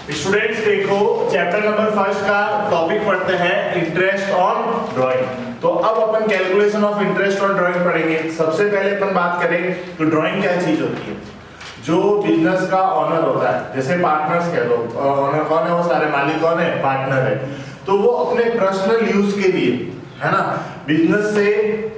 Students देखो chapter number first का topic पढ़ते हैं इंटरेस्ट ऑन ड्राइंग। तो अब अपन calculation of interest on drawing पढ़ेंगे। सबसे पहले अपन बात करें तो ड्राइंग क्या चीज होती है। जो बिजनेस का ऑनर होता है, जैसे पार्टनर्स कह लो, ऑनर कौन है, वो सारे मालिक कौन है, पार्टनर है। तो वो अपने पर्सनल यूज के लिए, है ना, बिजनेस से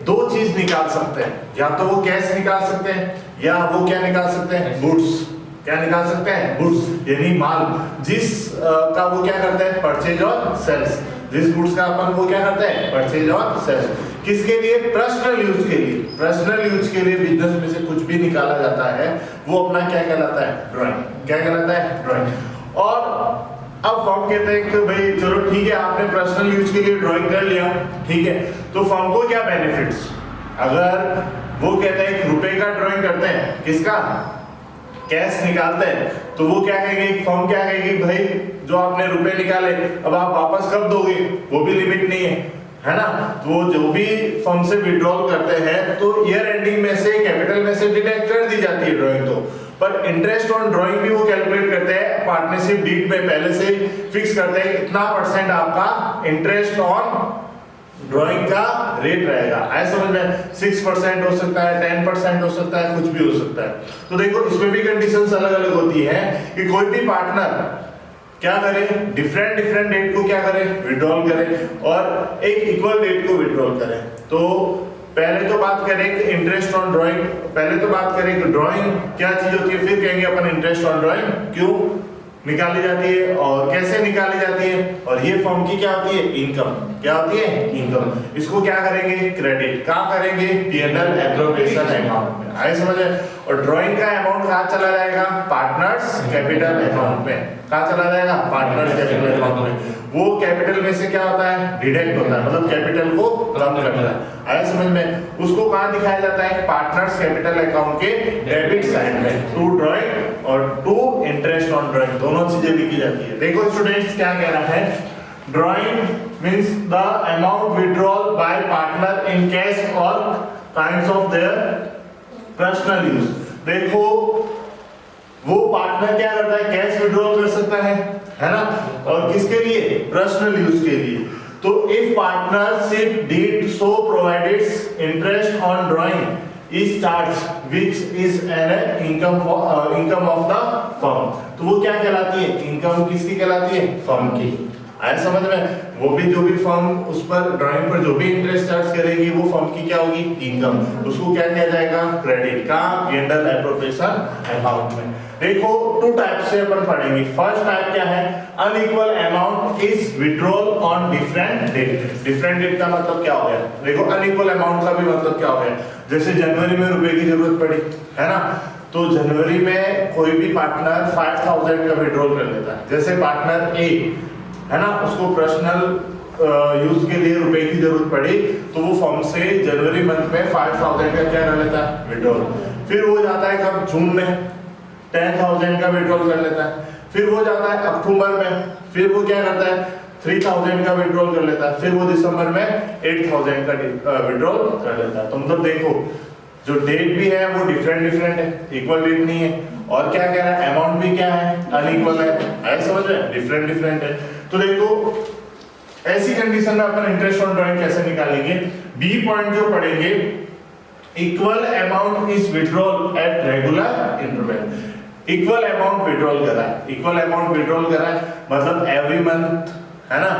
दो चीज निकाल सकते हैं। या तो वो कैश निकाल सकते हैं या वो क्या निकाल सकते हैं, गुड्स। क्या निकाल सकते हैं, गुड्स यानी माल, जिस का वो क्या करते हैं, परचेज और सेल्स। जिस गुड्स का अपन वो क्या करते हैं, परचेज और सेल्स। किसके लिए, पर्सनल यूज के लिए। पर्सनल यूज के लिए बिजनेस में से कुछ भी निकाला जाता है वो अपना क्या कहलाता है, ड्राइंग। क्या कहलाता है, ड्राइंग। और अब फर्म कहते हैं कि भाई चलो ठीक है, आपने पर्सनल यूज के लिए ड्राइंग कर लिया, ठीक है, तो फर्म को क्या बेनिफिट्स। अगर वो कहते हैं रुपए का ड्राइंग करते हैं, किसका, कैश निकालते हैं, तो वो क्या कहेंगे, फर्म क्या कहेगी, भाई जो आपने रुपए निकाले अब आप वापस कब दोगे, वो भी लिमिट नहीं है ना। तो वो जो भी फर्म से विड्रॉल करते हैं तो ईयर एंडिंग में से कैपिटल में से डिडक्ट कर दी जाती है ड्राइंग। तो पर इंटरेस्ट ऑन ड्राइंग भी वो कैलकुलेट करते हैं, पार्टनरशिप डीड में पहले से फिक्स करते हैं इतना परसेंट आपका इंटरेस्ट ऑन ड्राइंग का रेट रहेगा। ऐसा समझ में 6% हो सकता है, 10% हो सकता है, कुछ भी हो सकता है। तो देखो इसमें भी कंडीशंस अलग अलग होती है कि कोई भी पार्टनर क्या करे, डिफरेंट डेट को क्या करे, विड्रॉल करे, और एक इक्वल डेट को विड्रॉल करे। तो पहले तो बात करें कि इंटरेस्ट ऑन ड्राइंग, पहले तो बात करें कि ड्राइंग क्या चीज होती है, फिर कहेंगे अपन इंटरेस्ट ऑन ड्राइंग क्यों निकाली जाती है और कैसे निकाली जाती है। और ये फर्म की क्या होती है, इनकम। क्या होती है, इनकम। इसको क्या करेंगे, क्रेडिट। कहाँ करेंगे, पी&एल एप्रोप्रिएशन अकाउंट में। आए समझ में। और ड्राइंग का अमाउंट कहाँ चला जाएगा, पार्टनर्स कैपिटल अकाउंट में। कहाँ चला जाएगा, पार्टनर्स कैपिटल अकाउंट में। वो कैपिटल में से क्या होता है, डिडक्ट होता है, मतलब कैपिटल को कम करता है। आया समझ में। उसको कहाँ दिखाया जाता है, पार्टनर्स कैपिटल अकाउंट के डेबिट साइड में, टू ड्राइंग और टू इंटरेस्ट ऑन ड्राइंग, दोनों चीजें लिखी जाती है। देखो स्टूडेंट्स क्या कह रहा है, drawing means the amount withdrawal by partner in cash और kinds of their personal use. देखो वो पार्टनर क्या करता है, कैश विड्रॉल कर सकता है ना, और किसके लिए, पर्सनल यूज के लिए। तो if partnership deed so provided interest on drawing is charge which is an income of the firm. तो वो क्या कहलाती है, इनकम किसकी कहलाती है, फर्म की। आया समझ में। वो भी जो भी फर्म उस पर ड्राइंग पर जो भी इंटरेस्ट चार्ज करेगी वो फर्म की क्या होगी, इनकम। उसको क्या किया जाएगा, क्रेडिट का पी&एल एप्रोप्रिएशन अकाउंट में। देखो टू टाइप से अपन पढ़ेंगे। फर्स्ट टाइप क्या है, unequal amount is withdrawal on different date. Different date का मतलब क्या हो गया, देखो अनइक्वल अमाउंट का भी मतलब क्या हो गया। जैसे जनवरी में रुपए की जरूरत पड़ी, है ना, तो जनवरी में कोई भी पार्टनर 5000 का विड्रॉल कर लेता है। जैसे पार्टनर ए है ना, उसको पर्सनल यूज के लिए रुपए की जरूरत पड़ी तो वो फर्म से जनवरी मंथ में 5000 का क्या कर लेता है, विड्रॉल। फिर वो जाता है कब, जून में 10,000 का विड्रॉल कर लेता है। फिर वो जाता है अक्टूबर में, फिर वो क्या करता है 3000 का विड्रॉल कर लेता है। फिर वो दिसंबर में 8000 का विड्रॉल कर लेता है। तो मतलब देखो जो डेट भी है वो डिफरेंट है, इक्वल डेट नहीं है। और क्या कह रहा है, अमाउंट भी क्या है, अनइक्वल है। ऐसा समझ रहे हैं, डिफरेंट है। तो देखो ऐसी कंडीशन में अपन इंटरेस्ट ऑन ड्राइंग कैसे निकालेंगे। बी पॉइंट जो पढ़ेंगे, equal amount is withdrawal at regular interval. Equal amount withdrawal करा है, इक्वल अमाउंट विड्रॉल करा है मतलब एवरी मंथ, है ना,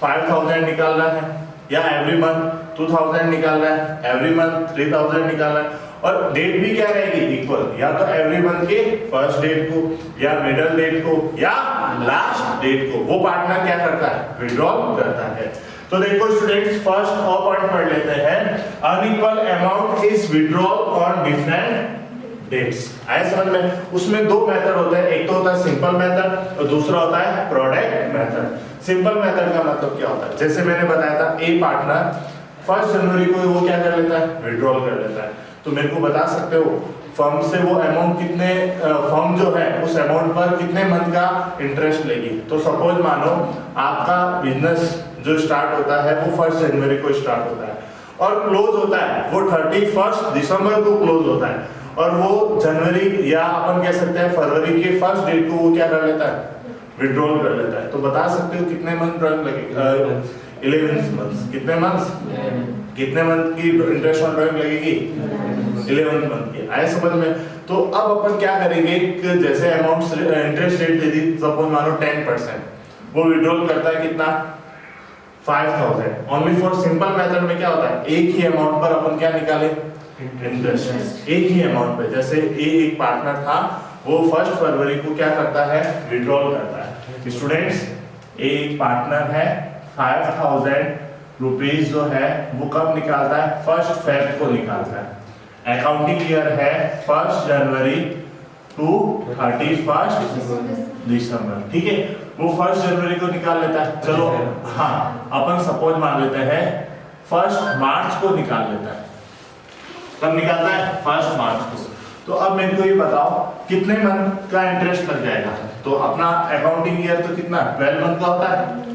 5000 निकाल रहा है, या एवरी मंथ 2000 निकाल रहा है, एवरी मंथ 3000 निकाल रहा है। और डेट भी क्या रहेगी, इक्वल, या तो एवरी मंथ के फर्स्ट डेट को, या मिडिल डेट को, या लास्ट डेट को वो पार्टनर क्या करता है, विड्रॉल करता है। तो देखो स्टूडेंट्स फर्स्ट और पॉइंट पढ़ लेते हैं, unequal amount is withdrawal on different dates. आए समझ में। उसमें दो मेथड होते हैं, एक तो होता है सिंपल मेथड और दूसरा होता है प्रोडक्ट मेथड। सिंपल मेथड का मतलब क्या होता है, जैसे मैंने बताया था ए पार्टनर 1 जनवरी को वो क्या कर लेता है, विड्रॉल कर लेता है। तो मेरे को बता सकते हो फर्म से वो अमाउंट कितने, फर्म जो है उस अमाउंट पर कितने मंथ का इंटरेस्ट लेगी। तो सपोज मानो आपका बिजनेस जो स्टार्ट होता है वो 1 जनवरी को स्टार्ट होता है और क्लोज होता है वो 31 दिसंबर को क्लोज होता है, और वो जनवरी या अपन कह सकते हैं फरवरी के फर्स्ट डेट को वो क्या कर लेता है, विड्रॉल कर लेता है। तो बता सकते हो कितने मंथ ड्राइंग लगेगी? 11 मंथ्स। कितने मंथ्स? कितने मंथ की इंटरेस्ट ऑन ड्राइंग लगेगी? 11 मंथ की। आए समझ में? तो अब अपन क्या करेंगे कि जैसे अमाउंट इंटरेस्ट रेट दे दी, सपोज मानो 10%, वो विड्रॉल करता है कितना? 5000। ओनली फॉर सिंपल मेथड में क्या होता है, एक ही अमाउंट पर अपन क्या निकाले? इंटरेस्ट। एक ही अमाउंट पे, जैसे एक पार्टनर था, वो 1 फरवरी को क्या करता है? विड्रॉल करता है। स्टूडेंट्स, एक पार्टनर है, 5000 रुपीज जो है वो कब निकालता है? 1 फेब को निकालता है। अकाउंटिंग ईयर है 1 जनवरी टू 31 दिसंबर, ठीक है? वो 1 जनवरी को निकाल लेता है। चलो हाँ, अपन सपोज मान लेते हैं 1 मार्च को निकाल लेता है। कब निकालता है? 1 मार्च को। तो अब मेरे को ये बताओ कितने मंथ का इंटरेस्ट लग जाएगा? तो अपना अकाउंटिंग ईयर तो कितना 12 मंथ का होता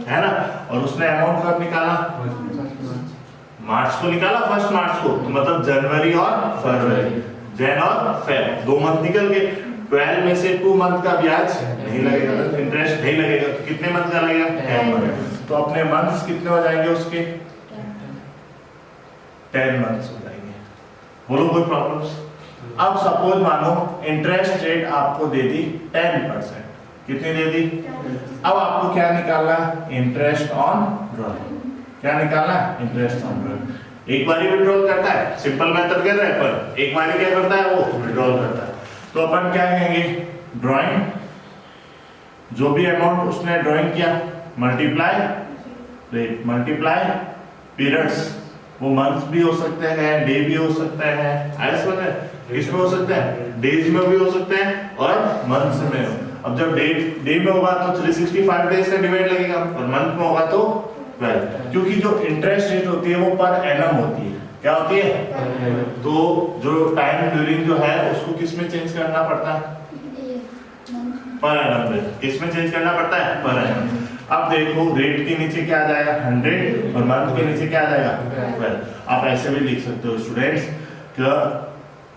है ना? और उसने अमाउंट कब निकाला? मार्च को निकाला, 1 मार्च को। तो मतलब जनवरी और फरवरी, जन और फेब, 2 मंथ निकल गए। 12 में से 2 मंथ का ब्याज नहीं लगेगा, इंटरेस्ट नहीं लगेगा। तो कितने मंथ का लगेगा? 10 मंथ। तो अपने मंथ्स कितने हो जाएंगे उसके? 10 मंथ्स हो जाएंगे। बोलो कोई प्रॉब्लम्स? अब सपोज मानो इंटरेस्ट रेट आपको दे दी 10%। कितनी दे दी? अब आपको क्या निकालना है? Interest on drawing. क्या निकालना है? Interest on drawing. एक बार ही विड्रॉल करता है, सिंपल मेथड कर रहे हैं पर एक बार ही क्या करता है? वो विड्रॉल करता है। तो अपन क्या कहेंगे? ड्राइंग, जो भी अमाउंट उसने ड्राइंग किया, मल्टीप्लाई रेट, मल्टीप्लाई पीरियड्स। वो मंथ्स भी हो सकते हैं, डे भी हो सकते हैं, ऐसे इसमें हो सकते हैं, डेज में भी हो सकते हैं और मंथ्स में हो। अब जब डे में होगा तो 365 डेज का डिवाइड लगेगा, और मंथ में होगा तो 12, क्योंकि जो इंटरेस्ट रेट होती है वो पर एनम होती है। क्या होती है? तो जो टाइम ड्यूरिंग जो है उसको किस में चेंज करना पड़ता है? पर एनम में। किस में चेंज करना पड़ता है? Per annum. अब देखो रेट के नीचे क्या आ जाएगा? 100, और मंथ के नीचे क्या आ जाएगा? 12। आप ऐसे भी लिख सकते हो स्टूडेंट्स कि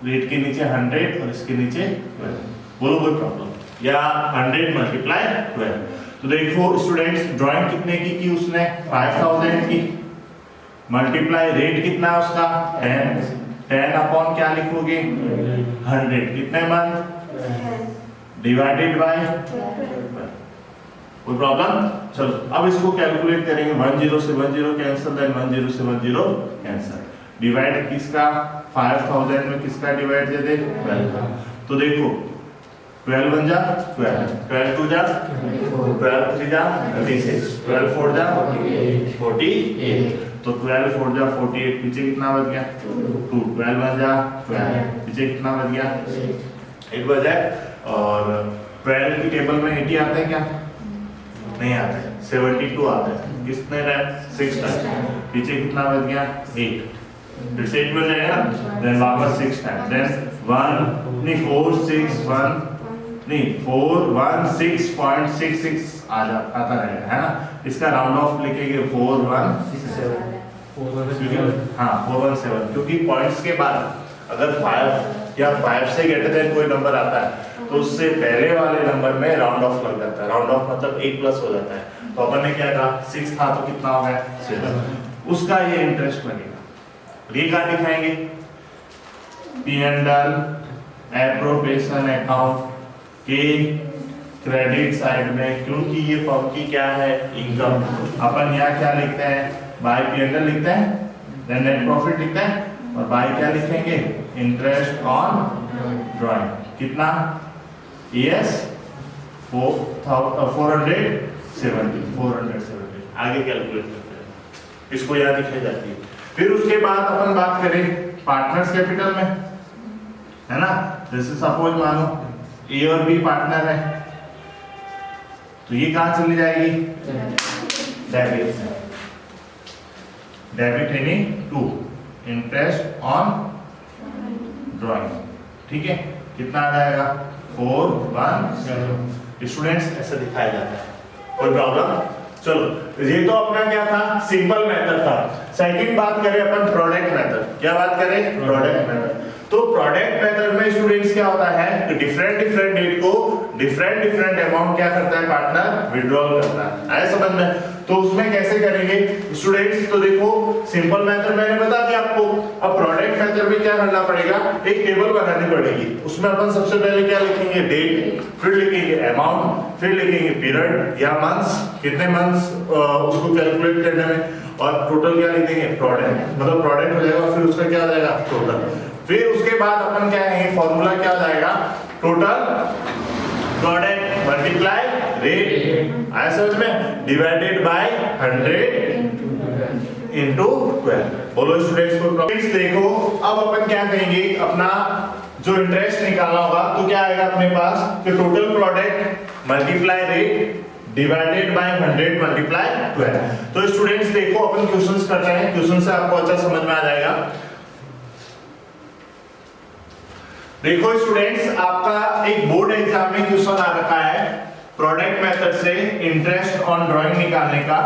रेट के नीचे 100 और इसके नीचे 12। बोलो कोई प्रॉब्लम? या 100 मल्टीप्लाई 12। तो देखो स्टूडेंट्स, ड्राइंग कितने की उसने? 5000 की। मल्टीप्लाई रेट कितना है उसका? 10। 10 अपॉन क्या लिखोगे? 100। कितने मंथ? Divided by 12। कोई प्रॉब्लम? चलो अब इसको कैलकुलेट करेंगे। 10 से 10 कैंसिल, देन 10 से 10 कैंसिल। डिवाइड किसका? 5000 में किसका डिवाइड दे दे? 12। तो देखो 12 1 जा 12, 12 2 जा 12 3 जा 36, 12 4 जा 48। तो 12 4 जा 48, पीछे कितना बच गया? 2। 12 1 जा 12, पीछे कितना बच गया? 8 बच जाए। और 12 की टेबल में 80 आते हैं क्या? नहीं आते, 72 आते हैं। कितने टाइम? 6 टाइम। पीछे कितना बच गया? 8। फिर से 8 बच जाएगा ना, देन वापस 6 टाइम, देन 1 नहीं 4 6 1 नहीं 4 1 6.66 आता रहेगा, है ना? इसका राउंड ऑफ लिखेंगे 4 1 हाँ 417, क्योंकि पॉइंट्स के बाद अगर 5 या 5 से ग्रेटर देन कोई नंबर आता है तो उससे पहले वाले नंबर में राउंड ऑफ लग जाता है। राउंड ऑफ मतलब 8 प्लस हो जाता है। तो अपन ने क्या कहा? 6 था तो कितना हो गया? 6। उसका ये इंटरेस्ट लगेगा। ये क्या दिखाएंगे? P&L एप्रोप्रिएशन अकाउंट के क्रेडिट साइड में, क्योंकि ये फर्म की क्या है? इनकम। अपन यहाँ क्या लिखते हैं? बाय P&L लिखते हैं, देन नेट प्रॉफिट लिखते हैं, और बाय क्या लिखेंगे? Interest on drawing. कितना? yes 470। आगे कैलकुलेट करते हैं, इसको याद दिखाई जाती है। फिर उसके बाद अपन बात करें पार्टनर्स कैपिटल में, है ना? जैसे सपोज मानो ए और बी पार्टनर है, तो ये कहां चली जाएगी? डेबिट। डेबिट यानी टू इंटरेस्ट ऑन ड्राइंग, ठीक है? कितना आ जाएगा? 417। स्टूडेंट्स ऐसा दिखाया जाता है। कोई प्रॉब्लम? चलो ये तो अपना क्या था? सिंपल मेथड था। सेकंड बात करें अपन प्रोडक्ट मेथड। क्या बात करें? Product method. तो प्रोडक्ट मेथड में स्टूडेंट्स क्या होता है कि डिफरेंट डिफरेंट डेट को डिफरेंट अमाउंट क्या करता है पार्टनर विड्रॉल करता है। आया समझ में? तो उसमें कैसे करेंगे स्टूडेंट्स? तो देखो सिंपल मेथड मैंने बता दिया आपको। अब प्रोडक्ट मेथड में क्या करना पड़ेगा, एक टेबल बनानी पड़ेगी। उसमें अपन सबसे पहले क्या लिखेंगे, डेट, फिर लिखेंगे अमाउंट, फिर लिखेंगे पीरियड या मंथ्स, कितने मंथ्स उसको कैलकुलेट करने में, और टोटल क्या लिखेंगे प्रोडक्ट, मतलब प्रोडक्ट हो जाएगा, फिर उसका क्या हो जाएगा टोटल। फिर उसके बाद अपन क्या है फॉर्मूला क्या हो जाएगा, टोटल प्रोडक्ट मल्टीप्लाई रेट, आया समझ में, डिवाइडेड बाय 100 इनटू 12। बोलो स्टूडेंट्स को प्रॉफिट्स देखो। अब अपन क्या करेंगे, अपना जो इंटरेस्ट निकालना होगा तो क्या आएगा अपने पास कि total product multiply rate divided by 100 multiply 12। तो स्टूडेंट्स देखो अपन क्वेश्चंस कर रहे हैं, क्वेश्चन से आपको अच्छा समझ में आ जाएगा। देखो स्टूडेंट्स आपका एक बोर्ड एग्जाम में क्वेश्चन आ रखा है प्रोडक्ट मेथड से इंटरेस्ट ऑन ड्राइंग निकालने का,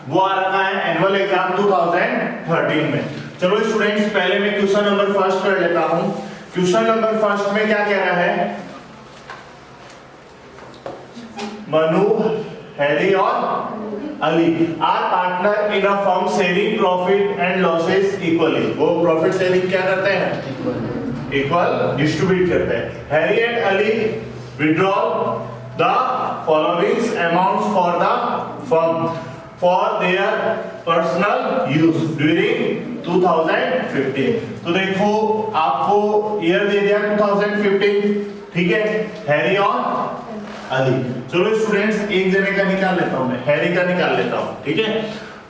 वो आ रखा है एनुअल एग्जाम 2013 में। चलो स्टूडेंट्स पहले मैं क्वेश्चन नंबर फर्स्ट कर लेता हूं। क्वेश्चन नंबर फर्स्ट में क्या कह रहा है, मनु, हैरी और Ali are partner in a firm sharing profit and losses equally. वो प्रॉफिट शेयरिंग क्या करते हैं, इक्वल डिस्ट्रीब्यूट करते हैं। Harry and Ali withdraw the following amounts for the firm for their personal use during 2015। तो देखो आपको ईयर दे दिया 2015, ठीक है, हैरी और अली। चलो स्टूडेंट्स एक जने का निकाल लेता हूं, मैं हैरी का निकाल लेता हूं, ठीक है।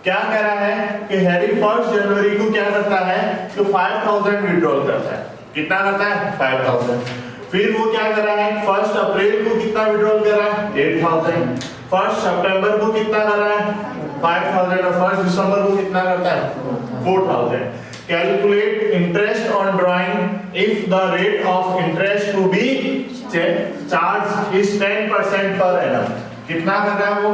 क्या कह रहा है कि हैरी 1 जनवरी को क्या करता है तो 5000 विड्रॉल करता है। कितना करता है 5000। फिर वो क्या कर रहा है 1 अप्रैल को कितना विड्रॉल कर रहा है 8000। 1 सितंबर को कितना कर रहा है 5000 और 1 दिसंबर को कितना करता है 4000। Calculate interest on drawing if the rate of interest to be charge is 10% per annum. कितना कर रहा है वो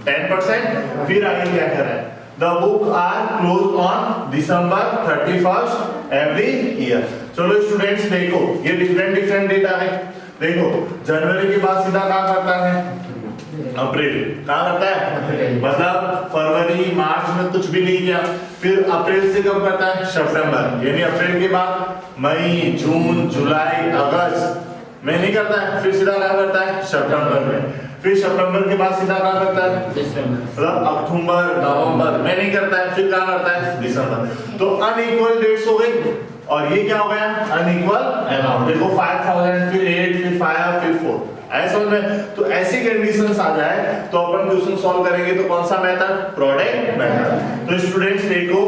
10%। फिर आगे क्या कर रहा है, the book are close on December 31 every year. चलो स्टूडेंट्स देखो ये डिफरेंट डेट आ गए। देखो जनवरी के बाद सीधा क्या करता है अप्रैल, क्या करता है मतलब फरवरी मार्च में कुछ भी नहीं किया। फिर अप्रैल से कब करता है सितंबर, यानी अप्रैल के बाद मई, जून, जुलाई, अगस्त में नहीं करता है। फिर सीधा क्या करता है सितंबर में। फिर सितंबर के बाद सीधा क्या करता है मतलब अक्टूबर, नवंबर में नहीं करता है। फिर क्या करता है दिसंबर। तो अनइक्वल डेट्स हो गई और ये क्या हो गया अनइक्वल अमाउंट। देखो 5000 फिर 8 फिर 5 फिर 4 ऐसा में। तो ऐसी कंडीशंस आ जाए तो अपन क्वेश्चन सॉल्व करेंगे तो कौन सा मेथड, प्रोडक्ट मेथड। तो स्टूडेंट्स देखो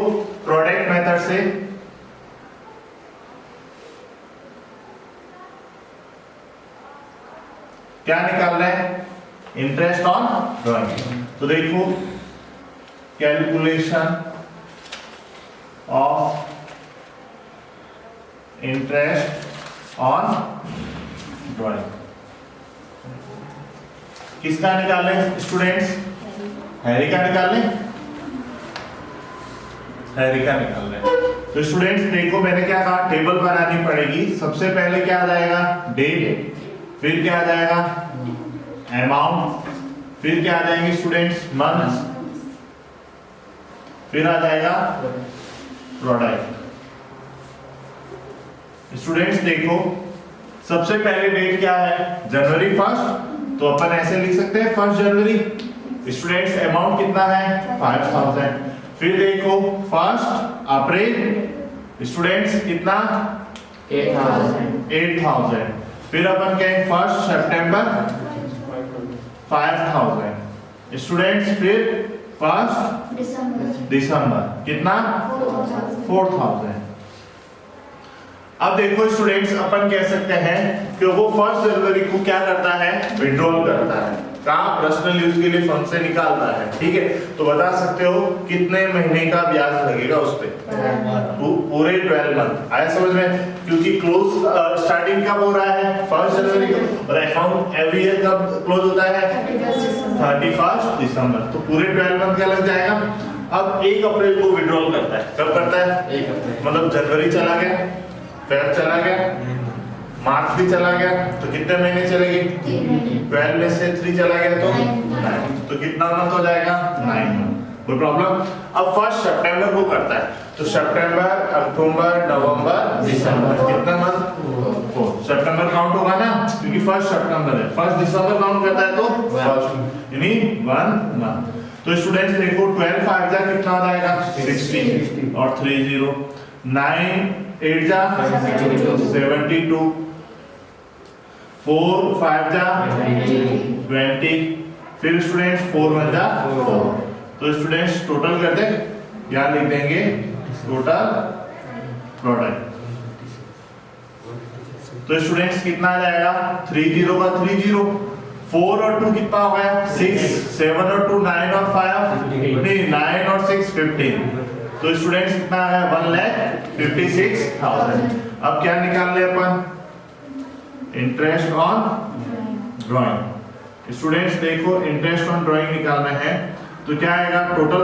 प्रोडक्ट मेथड से क्या निकाल रहे हैं, इंटरेस्ट ऑन ड्राइंग। तो देखो calculation of interest on drawing किसका निकालें स्टूडेंट्स, हैरी का निकालें, हैरी का निकाल रहे हैं। तो स्टूडेंट्स देखो मैंने क्या कहा, टेबल बनानी पड़ेगी। सबसे पहले क्या आ जाएगा डेट, फिर क्या आ जाएगा अमाउंट, फिर क्या आ जाएंगे स्टूडेंट्स मंथ्स, फिर आ जाएगा प्रोडक्ट। स्टूडेंट्स देखो सबसे पहले डेट क्या है जनवरी 1, तो अपन ऐसे लिख सकते हैं 1 जनवरी। स्टूडेंट्स अमाउंट कितना है 5000। फिर देखो 1 अप्रैल स्टूडेंट्स कितना 8000। फिर अपन कहें 1 सितंबर 5000 स्टूडेंट्स। फिर 1 दिसंबर कितना 4000। अब देखो स्टूडेंट्स अपन कह सकते हैं कि वो 1 जनवरी को क्या करता है विड्रॉल करता है, कहां पर्सनल यूज के लिए फंड से निकालता है, ठीक है। तो बता सकते हो कितने महीने का ब्याज लगेगा उस पे, पूरे 12 मंथ। आया समझ में, क्योंकि क्लोज स्टार्टिंग कब हो रहा है 1 जनवरी को और अकाउंट एवरी ईयर कब क्लोज होता है 31 दिसंबर। तो पूरे 12 मंथ का लग जाएगा। अब 1 अप्रैल को विड्रॉल करता है, कब करता है 1 अप्रैल, मतलब जनवरी चला गया फेब चला गया, मार्च भी चला गया, तो कितने महीने चलेगी? 12 में से 3 चला गया तो 9, तो कितना मंथ हो जाएगा? 9 मंथ। कोई प्रॉब्लम? अब फर्स्ट सितंबर को करता है, तो सितंबर, अक्टूबर, नवंबर, दिसंबर, कितना मंथ? 4। सितंबर काउंट होगा ना, क्योंकि फर्स्ट सितंबर है। फर्स्ट दिसंबर काउंट करता है तो फर्स्ट, यानी 1 मंथ। तो स्टूडेंट्स देखो 12 5 जा कितना हो जाएगा? 60 और 30, 9 8 जा 72, 4 5 जा 20, फिर स्टूडेंट्स 4 1 जा 4। तो स्टूडेंट्स टोटल कर दे, क्या लिख देंगे? Total product. तो स्टूडेंट्स कितना आ जाएगा? 30 का 30, 4 और 2 कितना हो गया? 6, 7 और 2 9 और 5 नहीं 9 और 6 15। तो स्टूडेंट्स कितना आ गया? 1,56,000। अब क्या निकाल ले अपन? Interest on drawing. स्टूडेंट्स देखो इंटरेस्ट ऑन ड्राइंग निकालना है, तो क्या आएगा? Total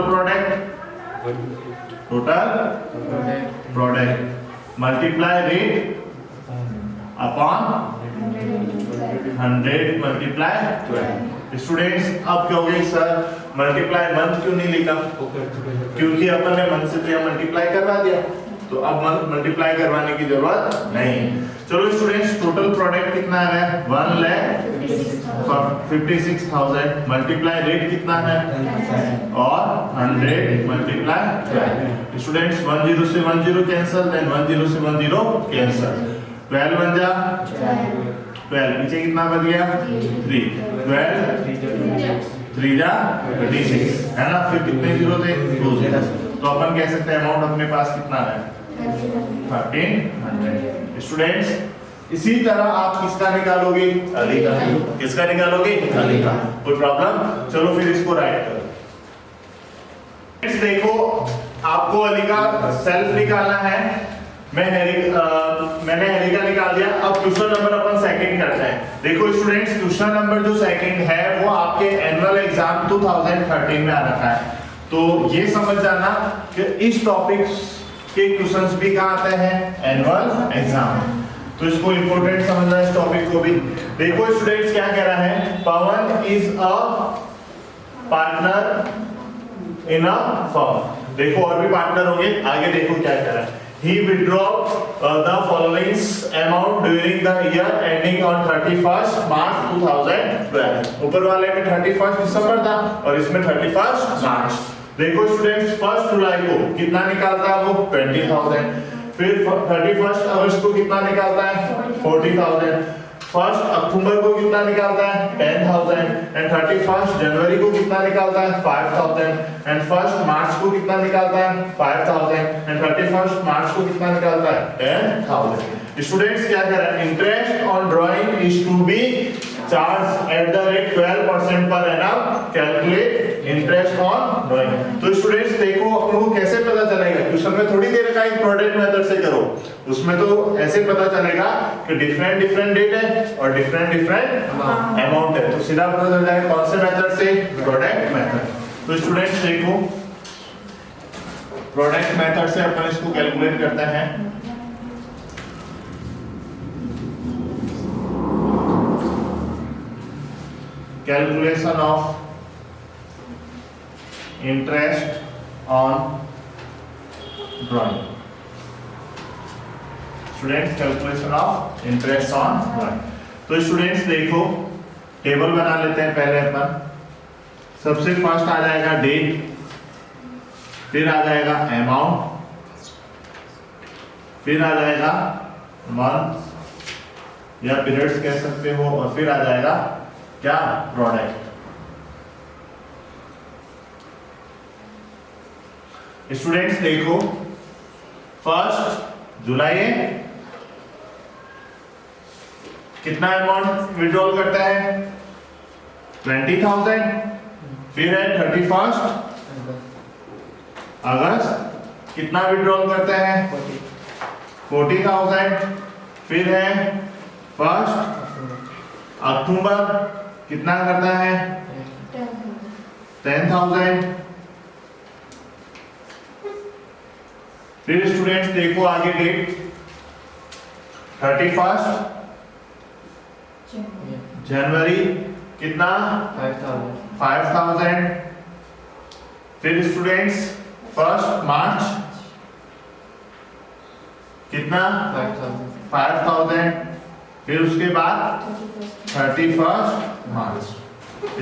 product multiply rate upon 100 multiply 12। Students अब कहोगे सर मल्टीप्लाई मंथ क्यों नहीं लिखा? क्योंकि अपन ने मंथ से मल्टीप्लाई करवा दिया, तो अब मल्टीप्लाई करवाने की जरूरत नहीं। चलो स्टूडेंट्स टोटल प्रोडक्ट कितना है? 1,56,000 मल्टीप्लाई रेट कितना है? और 100 मल्टीप्लाई 12। स्टूडेंट्स 10 से 10 कैंसिल, देन 10 से 10 कैंसिल, 12 1 जा 12, नीचे कितना बच गया? 3, 12 3 जा 26 है ना। फिर कितने जीरो थे? 2 जीरो। तो अपन कह सकते हैं अमाउंट अपने पास कितना है? 1300। स्टूडेंट्स इसी तरह आप किसका निकालोगे? अली का। किसका निकालोगे? अली का। कोई प्रॉब्लम? चलो फिर इसको राइट करो। देखो आपको अली का सेल्फ निकालना है, मैंने हैरी का निकाल दिया। अब क्वेश्चन नंबर अपन सेकंड करते हैं। देखो स्टूडेंट्स क्वेश्चन नंबर जो सेकंड है वो आपके एनुअल एग्जाम 2013 में आ रखा है, तो ये समझ जाना कि इस टॉपिक के क्वेश्चंस भी कहां आते हैं? Annual exam. तो इसको इंपॉर्टेंट समझना इस टॉपिक को भी। देखो स्टूडेंट्स क्या कह रहा है? Pawan is a partner in a firm. देखो और भी पार्टनर होंगे, आगे देखो क्या कह रहा है। He withdraw the following amount during the year ending on 31st March 2012। ऊपर वाले में 31st दिसंबर था और इसमें 31st मार्च। देखो स्टूडेंट्स 1 जुलाई को कितना निकालता है वो? 20,000। फिर 31 अगस्त को कितना निकालता है? 40,000। 1 अक्टूबर को कितना निकालता है? 10,000। एंड 31 जनवरी को कितना निकालता है? 5,000। एंड 1 मार्च को कितना निकालता है? 5,000। एंड 31 मार्च को कितना निकालता है? 10,000। स्टूडेंट्स क्या कर रहा है? Interest on drawing is to be charge at the rate 12% per annum. Calculate interest on drawing. तो स्टूडेंट्स देखो अपन को कैसे पता चलेगा? क्वेश्चन में थोड़ी देर का एक प्रोडक्ट मेथड से करो, उसमें तो ऐसे पता चलेगा कि डिफरेंट डेट है और डिफरेंट अमाउंट है, तो सीधा पता चल जाएगा कौन से मेथड से? Product method. तो स्टूडेंट्स देखो प्रोडक्ट मेथड से अपन इसको कैलकुलेट करते हैं। Calculation of interest on drawing. Students calculation of interest on drawing. तो स्टूडेंट्स देखो टेबल बना लेते हैं पहले अपन। सबसे फर्स्ट आ जाएगा डेट, फिर आ जाएगा अमाउंट, फिर आ जाएगा मंथ या पीरियड्स कह सकते हो, और फिर आ जाएगा क्या? प्रोडक्ट। स्टूडेंट्स देखो 1 जुलाई है, कितना अमाउंट विड्रॉल करता है? 20,000। फिर है 31 अगस्त, कितना विड्रॉल करता है? 40,000। फिर है 1 अक्टूबर, कितना करता है? 10,000। फिर स्टूडेंट्स देखो आगे डेट 31 जनवरी कितना 5000। फिर स्टूडेंट्स 1 मार्च कितना 5000। फिर उसके बाद 31 मार्च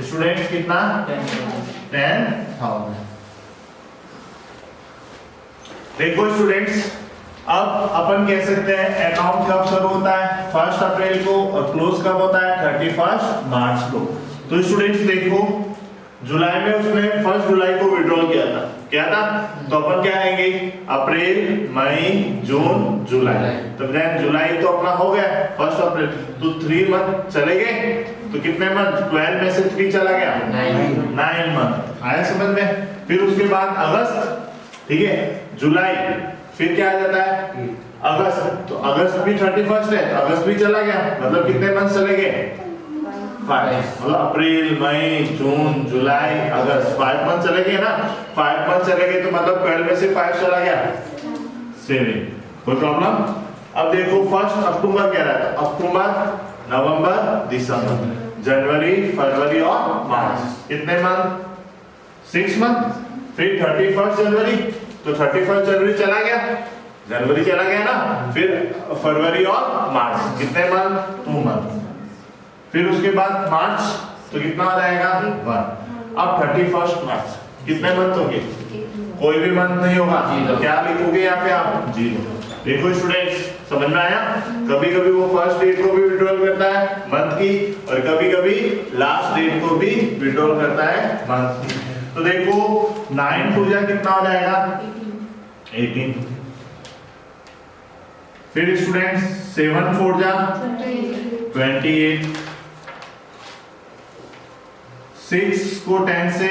स्टूडेंट्स कितना 10,000। देखो स्टूडेंट्स, अब अपन कह सकते हैं अकाउंट कब शुरू होता है 1 अप्रैल को और क्लोज कब होता है 31 मार्च को। तो स्टूडेंट्स देखो, जुलाई में उसने 1 जुलाई को विड्रॉल किया था, क्या था? तो अपन क्या आएंगे अप्रैल मई जून जुलाई। तो देन जुलाई तो अपना हो गया 1 अप्रैल, तो 3 मंथ चले गए। तो कितने मंथ 12 में से 3 चला गया 9 मंथ। आया समझ में? फिर उसके बाद अगस्त, ठीक है, जुलाई, फिर क्या आ जाता है अगस्त। तो अगस्त भी 31 है, तो अगस्त भी चला गया, मतलब कितने मंथ चले गए 5। मतलब अप्रैल मई जून जुलाई अगस्त 5 मंथ चले गए ना। 5 मंथ चले गए तो मतलब 12 में से 5 चला गया 7। कोई प्रॉब्लम? अब देखो 1 अक्टूबर कह रहा था, अक्टूबर नवंबर दिसंबर जनवरी फरवरी और मार्च, कितने मंथ 6 मंथ। फिर 31 जनवरी, तो 31 जनवरी चला गया, जनवरी चला गया ना। फिर फरवरी और मार्च, कितने मंथ 2 मंथ। फिर उसके बाद मार्च, तो कितना आ जाएगा 1। अब 31 मार्च कितने मंथ होंगे? कोई भी मंथ नहीं होगा, तो क्या लिखोगे यहाँ पे आप 0। देखो स्टूडेंट्स, समझ में आया? कभी कभी वो फर्स्ट डेट को भी विड्रॉल करता है मंथ की, और कभी कभी लास्ट डेट को भी विड्रॉल करता है मंथ की। तो देखो 9 पूजा कितना हो जाएगा 18। फिर स्टूडेंट्स 7 4 जा 28। 6 को 10 से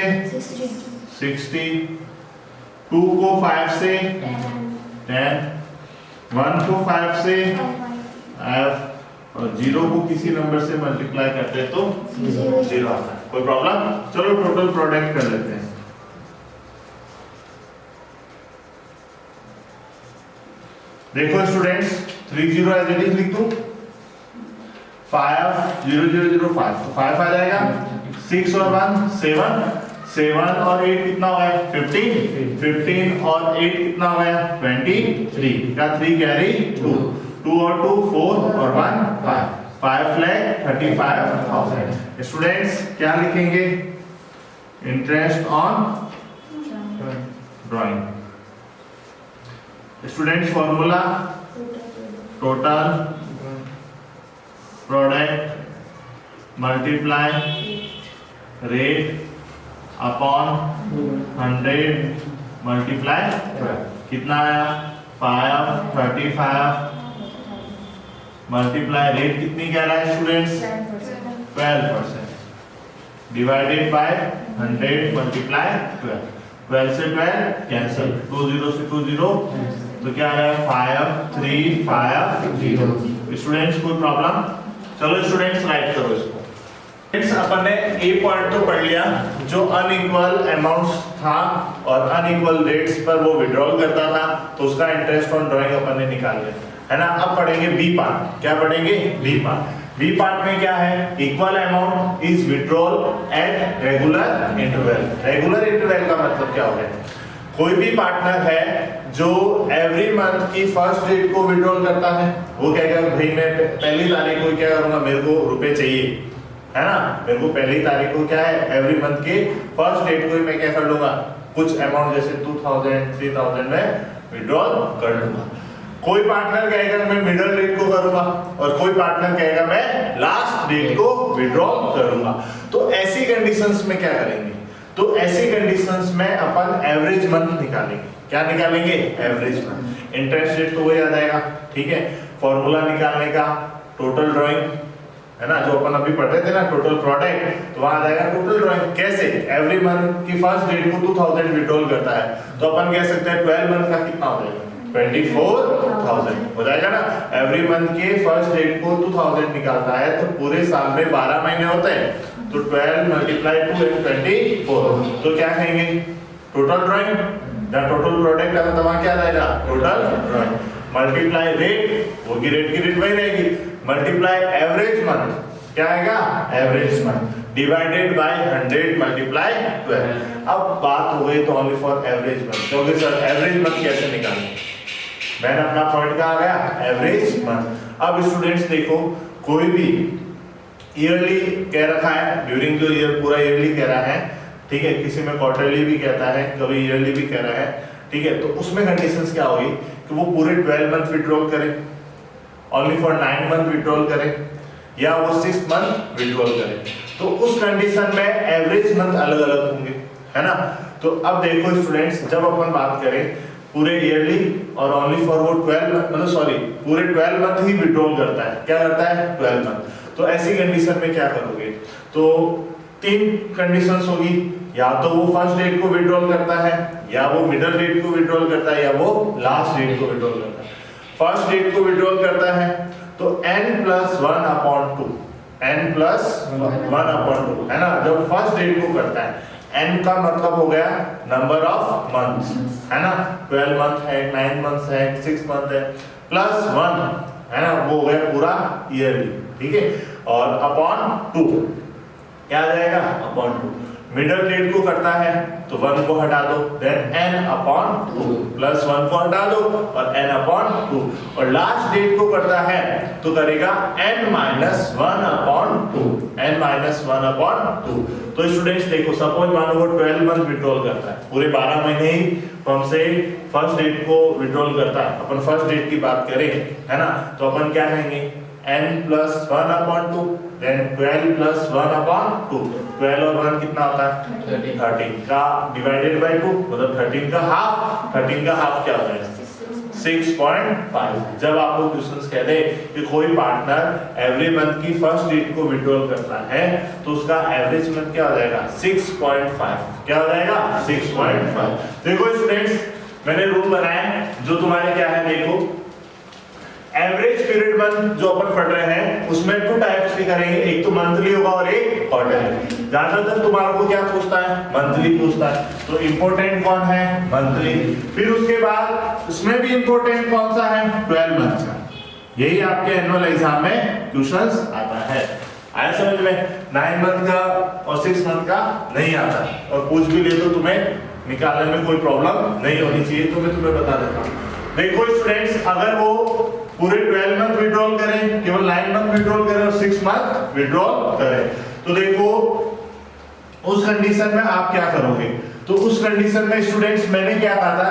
60। 2 को 5 से 10। 1 को 5 से F, और 0 को किसी नंबर से मल्टीप्लाई करते हैं तो 0 आता है। कोई प्रॉब्लम? चलो टोटल प्रोडक्ट कर लेते हैं। देखो स्टूडेंट्स 30 एज इट इज लिख दूं, 5005, तो 5 आ जाएगा। 6 और 1 7, 7 और 8 कितना हो गया 15, 15 और 8 कितना हो गया 23 का 3 कैरी 2, 2 और 2 4 और 1 5, 5,35,000। स्टूडेंट्स क्या लिखेंगे? Interest on drawing. Students formula total product multiply rate upon 100 multiply कितना आया 535 मल्टीप्लाई रेट कितनी कह रहा है स्टूडेंट्स 12% डिवाइडेड बाय 100 मल्टीप्लाई 12 से 12 कैंसिल, 2 0 से 2 0, तो क्या आ रहा है 5350। स्टूडेंट्स कोई प्रॉब्लम? चलो स्टूडेंट्स राइट करो इसको। अपन ने ए पॉइंट तो पढ़ लिया, जो अनइक्वल अमाउंट्स था और अनइक्वल रेट्स पर वो विड्रॉल करता था, तो उसका इंटरेस्ट ऑन ड्राइंग अपन ने निकाल लिया है ना। अब पढ़ेंगे बी पार्ट। क्या पढ़ेंगे? B part. बी पार्ट में क्या है? Equal amount is withdrawal at regular interval. Regular interval का मतलब क्या हो गया? कोई भी पार्टनर है जो एवरी मंथ की फर्स्ट डेट को विड्रॉल करता है, वो कहेगा भाई मैं पहली तारीख को क्या करूंगा, मेरे को रुपए चाहिए, है ना, मेरे को पहली तारीख को क्या है एवरी मंथ के फर्स्ट डेट को ही मैं क्या कर लूंगा, कुछ अमाउंट जैसे 2000 3000 में विड्रॉल कर लूंगा। कोई पार्टनर कहेगा मैं मिडिल डेट को करूंगा, और कोई पार्टनर कहेगा मैं लास्ट डेट को विड्रॉल करूंगा। तो ऐसी कंडीशंस में क्या करेंगे? तो ऐसी कंडीशंस में अपन एवरेज मंथ निकालेंगे। क्या निकालेंगे? Average month. इंटरेस्ट रेट तो वही आ जाएगा, ठीक है। फॉर्मूला निकालने का टोटल ड्राइंग है ना, जो अपन अभी पढ़ रहे थे ना, टोटल प्रोडक्ट, तो वहां आ जाएगा टोटल ड्राइंग। कैसे? एवरी मंथ की फर्स्ट डेट को 2000 विड्रॉल करता है, तो अपन कह सकते हैं 12 मंथ का कितना हो जाएगा 24,000 हो जाएगा ना। एवरी मंथ के फर्स्ट डेट को 2000 निकालता है, तो पूरे साल में 12 महीने होते हैं, तो 12 मल्टीप्लाई 2 एंड 24, तो क्या कहेंगे? Total drawing. जब टोटल प्रोडक्ट आता तो वहां क्या आ जाएगा? Total drawing. मल्टीप्लाई रेट, वो की रेट वही रहेगी, मल्टीप्लाई एवरेज मंथ, क्या आएगा average month, divided by 100 multiply 12। अब बात हो गई तो ओनली फॉर एवरेज मंथ, क्योंकि सर एवरेज मंथ कैसे निकालेंगे, मैंने अपना पॉइंट कहा गया एवरेज मंथ। अब स्टूडेंट्स देखो, कोई भी ईयरली कह रखा है, ड्यूरिंग द ईयर पूरा ईयरली कह रहा है, ठीक है, किसी में क्वार्टरली भी कहता है, कभी ईयरली भी कह रहा है, ठीक है, तो उसमें कंडीशंस क्या होगी कि वो पूरे 12 मंथ विड्रॉल करें, ओनली फॉर 9 मंथ विड्रॉल करें, या वो 6 मंथ विड्रॉल करें। तो उस कंडीशन में एवरेज मंथ अलग अलग होंगे, है ना। तो अब देखो स्टूडेंट्स, जब अपन बात करें पूरे ईयरली और ओनली फॉर वो 12 मतलब सॉरी पूरे 12 मंथ ही विड्रॉल करता है, क्या करता है 12 मंथ। तो ऐसी कंडीशन में क्या करोगे, तो 3 कंडीशंस होगी, या तो वो फर्स्ट डेट को विड्रॉल करता है, या वो मिडिल डेट को विड्रॉल करता है, या वो लास्ट डेट को विड्रॉल करता है। फर्स्ट डेट को विड्रॉल करता है तो n+1/2, n+1/2 है ना। जब फर्स्ट डेट को करता है, n का मतलब हो गया नंबर ऑफ मंथ्स, है ना, 12 मंथ है, 9 मंथ्स है, 6 मंथ है, +1 है ना, वो हो गया पूरा ईयरली, ठीक है, और अपॉन 2 क्या आ जाएगा अपॉन 2। मिडिल डेट को करता है तो 1 को हटा दो, देन n/2 +1 को हटा दो और n/2, और लास्ट डेट को करता है तो करेगा n-1/2, n-1/2। तो स्टूडेंट्स देखो, सपोज मानो वो 12 मंथ विड्रॉल करता है, पूरे 12 महीने ही फ्रॉम से फर्स्ट डेट को विड्रॉल करता है। अपन फर्स्ट डेट की बात करें, है ना, तो अपन क्या कहेंगे n+1/2, then 12+1/2, 12 और 1 कितना होता है 13 का डिवाइडेड बाय 2, मतलब 13 का हाफ, 13 का हाफ क्या होता है 6.5। जब आपको क्वेश्चंस कह दे कि कोई पार्टनर एवरी मंथ की फर्स्ट डेट को विड्रॉल करता है तो उसका एवरेज मंथ क्या हो जाएगा 6.5, क्या हो जाएगा 6.5। देखो स्टूडेंट्स, मैंने रूल बनाया जो तुम्हारे क्या है, देखो एवरेज पीरियड मंथ जो अपन पढ़ रहे हैं उसमें 2 टाइप्स की करेंगे, एक तो मंथली होगा और एक क्वार्टरली। ज्यादातर तुम्हारे को क्या पूछता है मंथली पूछता है, तो इंपॉर्टेंट कौन है मंथली। फिर उसके बाद उसमें भी इंपॉर्टेंट कौन सा है 12 मंथ का, यही आपके एनुअल एग्जाम में क्वेश्चंस आता है। आया समझ में, 9 मंथ का और 6 मंथ का नहीं आता, और पूछ भी ले तो तुम्हें निकालने में कोई प्रॉब्लम नहीं होनी चाहिए, तो मैं तुम्हें बता देता हूँ। देखो स्टूडेंट्स, अगर वो पूरे 12 मंथ विड्रॉल करें, केवल 9 मंथ विड्रॉल करें और 6 मंथ विड्रॉल करें, तो देखो उस कंडीशन में आप क्या करोगे। तो उस कंडीशन में स्टूडेंट्स मैंने क्या कहा था,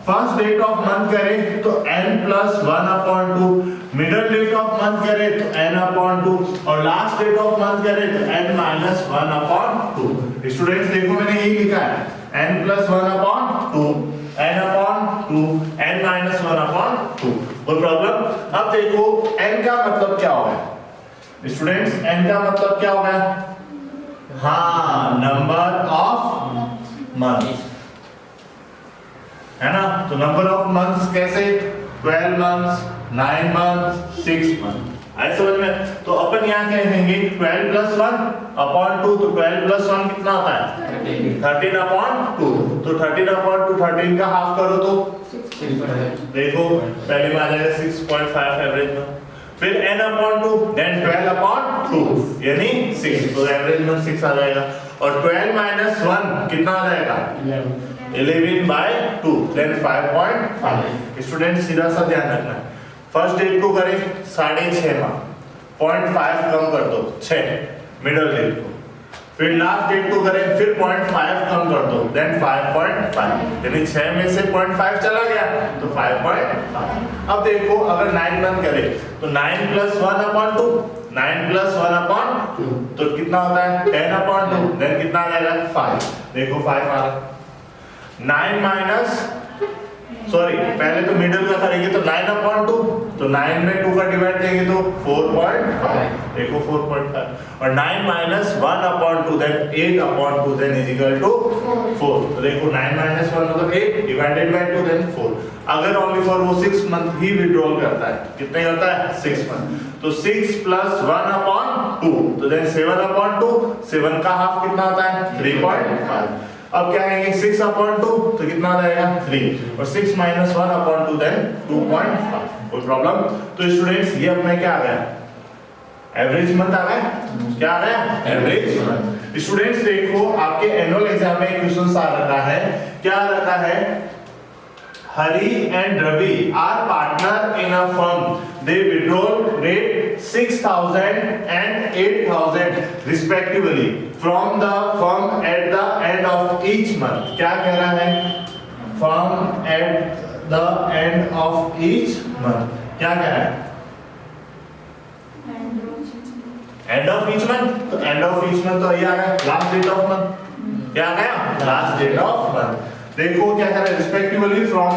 फर्स्ट डेट ऑफ मंथ करें तो n+1/2, middle date of month करें तो n/2, और लास्ट डेट ऑफ मंथ करें तो n-1/2। स्टूडेंट्स देखो मैंने यही लिखा है n+1/2, n/2, n-1/2, कोई प्रॉब्लम। अब देखो n का मतलब क्या होगा स्टूडेंट्स, n का मतलब क्या होगा, हाँ नंबर ऑफ मंथ्स, है ना। तो नंबर ऑफ मंथ्स कैसे, 12 मंथ्स, 9 मंथ्स, 6 मंथ, आए समझ में। तो अपन यहाँ क्या कहेंगे 12+1/2, तो 12+1 कितना होता है 13/2, तो 13/2 13 का हाफ करो तो देखो पहले में आ जाएगा 6.5 एवरेज में, फिर n/2, देन 12/2 यानी 6, तो एवरेज में 6 आ जाएगा, और 12 - 1 कितना आ जाएगा 11/2, देन 5.5। स्टूडेंट सीधा सा ध्यान रखना है, फर्स्ट डेट को करें 6.5 माह, 0.5 कम कर दो 6 मिडिल डेट को, फिर लास्ट डेट को करें फिर 0.5 कम कर दो, देन 5.5, यानी 6 में से 0.5 चला गया तो 5.5। अब देखो अगर 9 मंथ करें तो 9+1/2, 9+1/2 तो कितना होता है 10/2, देन कितना आ जाएगा 5, देखो 5 आ रहा। 9 माइनस सॉरी पहले तो मिडिल का करेंगे तो 9/2, तो 9 में 2 का डिवाइड देंगे तो 4.5, देखो 4.5, और 9 - 1/2 then 8/2 then is equal to 4, तो देखो 9 - 1 मतलब 8 डिवाइडेड बाय 2 देन 4। अगर ओनली फॉर वो 6 मंथ ही विड्रॉल करता है, कितने करता है 6 मंथ, तो 6 + 1/2 तो देन 7/2, 7 का हाफ कितना होता है 3.5। अब क्या आएंगे 6/2 तो कितना आ जाएगा 3 और 6 - 1/2 देन 2.5। कोई प्रॉब्लम? तो स्टूडेंट्स ये अपना क्या आ गया एवरेज मंथ आ गया। क्या आ गया एवरेज मंथ। स्टूडेंट्स देखो आपके एनुअल एग्जाम में क्वेश्चन आ रखा है, क्या आ रखा है, Hari and Ravi are partner in a firm. They withdraw rate 6,000 and 8,000 respectively from the firm at the end of each month. क्या कह रहा है? Firm at the end of each month. क्या कह रहा है? End of each month. तो end of each month तो ये आ गया last date of month. क्या आ गया? Last date of month. देखो क्या कह रहा है respectively from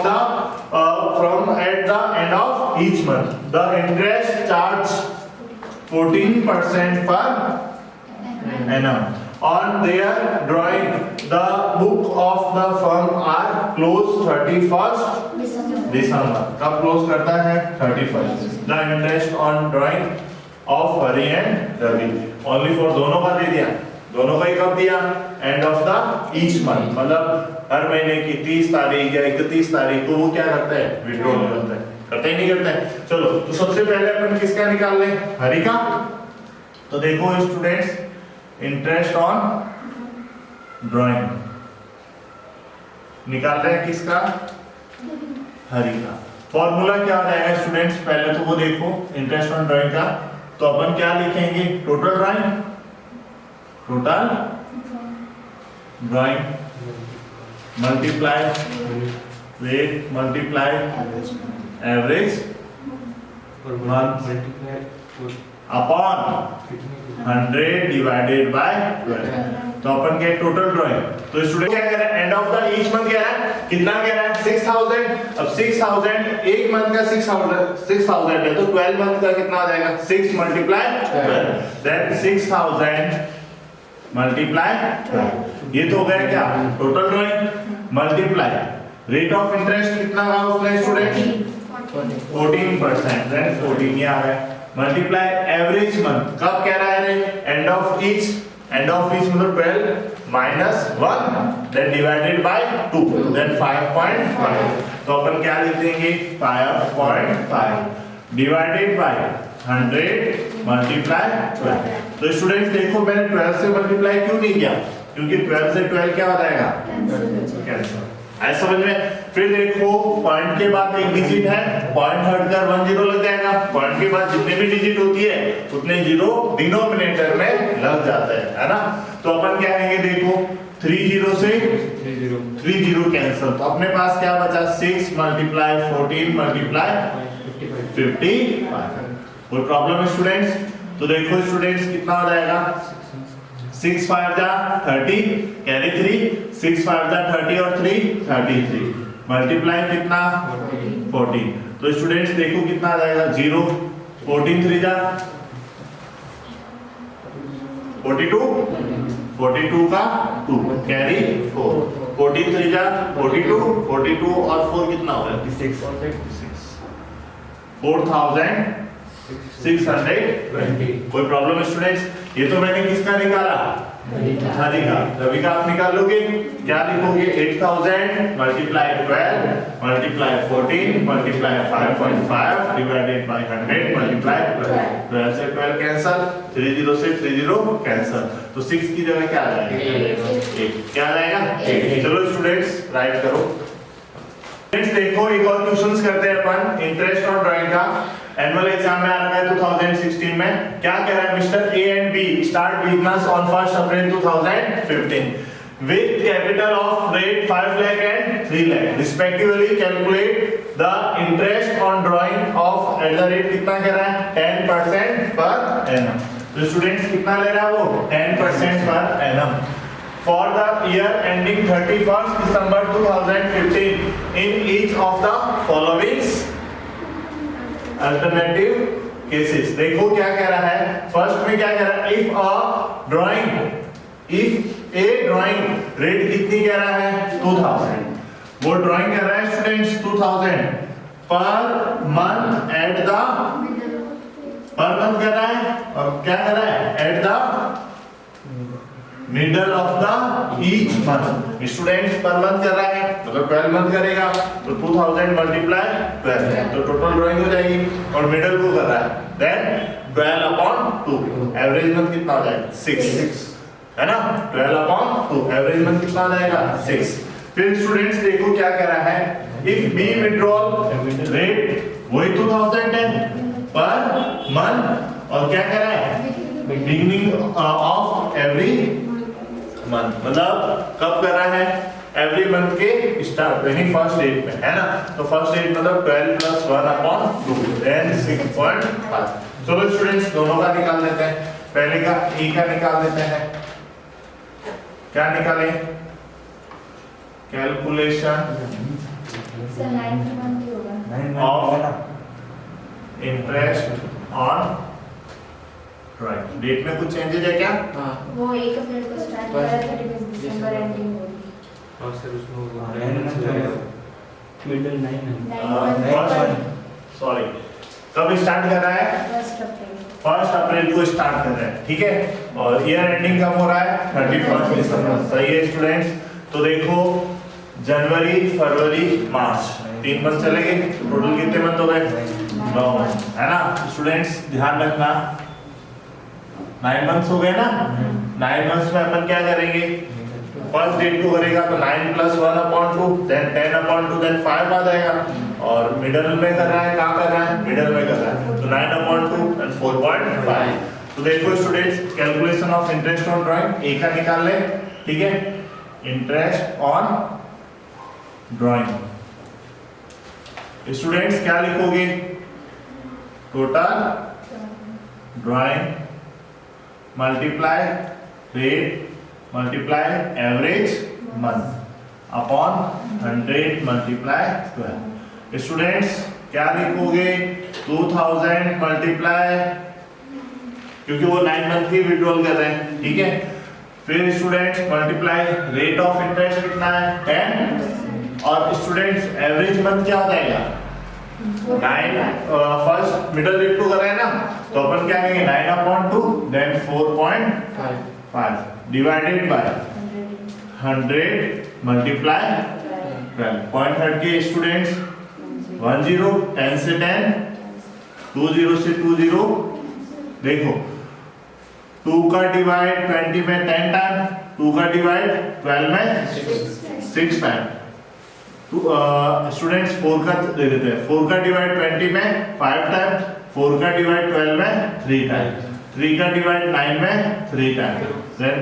at the end of each month the interest charge 14% per annum on their drawing the book of the firm are close 31st December. कब close करता है 31st। The interest on drawing of Hari and Ravi only for दोनों का दे दिया, दोनों का ही कब दिया end of the each month, मतलब हर महीने की 30 तारीख या 31 तारीख को वो क्या करता है विड्रॉल करता है, करते ही नहीं करता है। चलो तो सबसे पहले अपन किसका निकाल लें हरी का। तो देखो स्टूडेंट्स इंटरेस्ट ऑन ड्राइंग निकाल रहे हैं किसका हरी का। फॉर्मूला क्या आ जाएगा स्टूडेंट्स, पहले तो वो देखो इंटरेस्ट ऑन ड्राइंग का, तो अपन क्या लिखेंगे total drawing, total drawing multiply rate multiply average month upon 100 divided by 12। तो अपन के टोटल ड्राइंग, तो स्टूडेंट क्या कह रहा है and of the each month कह रहा है, कितना कह रहा है 6000। अब 6000 एक मंथ का 6000 है तो 12 मंथ का कितना आ जाएगा 6 मल्टीप्लाई 12 देन 6000 मल्टीप्लाई ये तो हो गया क्या total drawing multiply rate of interest कितना रहा उसमें स्टूडेंट 14% देन 14 ये आ गया मल्टीप्लाई एवरेज मंथ कब कह रहा है एंड ऑफ ईच मतलब 12 minus 1 then divided by 2 then 5.5। तो अपन क्या लिख देंगे 5.5 डिवाइडेड बाय 100 मल्टीप्लाई 12। तो स्टूडेंट्स देखो मैंने 12 से मल्टीप्लाई क्यों नहीं किया, क्योंकि 12 से 12 क्या आ जाएगा कैंसिल। ऐसा समझ में। फिर देखो पॉइंट के बाद एक डिजिट है, पॉइंट हटकर 1 0 लग जाएगा, पॉइंट के बाद जितने भी डिजिट होती है उतने जीरो डिनोमिनेटर में लग जाते हैं, है ना। तो अपन क्या कहेंगे देखो 3 0 से 3 0 कैंसिल, तो अपने पास क्या बचा 6 मल्टीप्लाई 14 मल्टीप्लाई 55। कोई प्रॉब्लम है स्टूडेंट्स? तो देखो स्टूडेंट्स कितना हो जाएगा 6 5 जा 30 कैरी 3 6 5 जा 30 और 3 33 मल्टीप्लाई कितना 14। तो स्टूडेंट्स देखो कितना आ जाएगा 0 14 3 जा 42 का 2 कैरी 4 14 3 जा 42 और 4 कितना हो गया 6 4620। कोई प्रॉब्लम है स्टूडेंट्स? ये तो मैंने किसका निकाला हरी का, रवि का आप निकाल लोगे, क्या लिखोगे 8000 multiply 12 multiply 14 multiply 5.5 divided by 100 multiply 12 से 12 कैंसिल 3 0 से 3 0 कैंसिल, तो 6 की जगह क्या आ जाएगा 8 क्या आ जाएगा 8। चलो स्टूडेंट्स राइट करो। फ्रेंड्स देखो एक और क्वेश्चंस करते हैं अपन इंटरेस्ट ऑन ड्राइंग का। एनुअल एग्जाम में आ रहा है 2016 में, क्या कह रहा है mister A and B start business on 1 April 2015 with capital of rate 5 lakh and 3 lakh respectively calculate the interest on drawing of at the rate कितना कह रहा है 10% per annum। तो स्टूडेंट्स कितना ले रहा है वो 10% per annum for the year ending 31st December 2015 in each of the following alternative cases। देखो क्या कह रहा है, फर्स्ट में क्या कह रहा है if a drawing रेट कितनी कह रहा है 2000, वो ड्राइंग कर रहा है students 2000 per month at the per month कर रहा है और क्या कर रहा है at the middle of the each month. Students per month कर रहा है मतलब 12 मंथ करेगा तो 2000 मल्टीप्लाई 12 तो टोटल ड्राइंग हो जाएगी। और मिडल को कर रहा है देन 12 अपॉन 2 एवरेज मंथ कितना हो जाएगा 6 है ना। 12 अपॉन 2 एवरेज मंथ कितना हो जाएगा 6। फिर स्टूडेंट्स देखो क्या कह रहा है इफ बी विड्रॉल रेट वही 2000 है पर मंथ और क्या कह रहा है बिगिनिंग ऑफ एवरी मंथ मतलब कब कर रहा है एवरी मंथ के स्टार्ट यानी फर्स्ट डेट में है ना। तो फर्स्ट डेट मतलब 12 + 1 अपॉन 2 देन 6.5। चलो स्टूडेंट्स दोनों का निकाल लेते हैं। पहले का ए का निकाल लेते हैं। क्या निकालें calculation of interest on drawing. Date में कुछ चेंजेस है क्या? वो 1 अप्रैल को स्टार्ट हो रहा है 31 दिसंबर एंडिंग होगी। और सर उसमें मिडिल 9 सॉरी कब स्टार्ट कर रहा है 1 अप्रैल को स्टार्ट कर रहा है ठीक है। और ईयर एंडिंग कब हो रहा है 31 दिसंबर। सही है स्टूडेंट्स। तो देखो जनवरी फरवरी मार्च 3 मंथ चलेंगे तो टोटल कितने मंथ हो गए 9 मंथ है ना। स्टूडेंट्स ध्यान रखना 9 मंथ्स हो गए ना। 9 मंथ्स में अपन क्या करेंगे फर्स्ट डेट को करेगा तो 9 + 1 अपॉन 2 देन 10 अपॉन 2 देन 5 आ जाएगा। और मिडिल में कर रहा है कहाँ कर रहा है मिडिल में कर रहा है तो 9 अपॉन 2 एंड 4.5। तो देखो students calculation of interest on drawing ए का निकाल ले ठीक है। इंटरेस्ट ऑन ड्राइंग स्टूडेंट्स क्या लिखोगे total drawing multiply rate multiply average month upon 100 multiply 12। Students क्या लिखोगे 2000 मल्टीप्लाई क्योंकि वो 9 मंथ की विड्रॉल कर रहे हैं ठीक है। फिर students multiply rate of interest कितना है 10 और स्टूडेंट्स एवरेज मंथ क्या हो जाएगा 9 फर्स्ट मिडिल रेट को कर रहे हैं ना तो अपन क्या कहेंगे 9 upon 2 then 4.5 divided by 100 multiply 12 point हट के स्टूडेंट्स 10 10 से 10 20 से 20 देखो 2 का डिवाइड 20 में 10 टाइम 2 का डिवाइड 12 में 6 टाइम। स्टूडेंट्स 4 का दे देते हैं 4 का डिवाइड 20 में 5 टाइम 4 का डिवाइड 12 में 3 टाइम 3 का डिवाइड 9 में 3 टाइम देन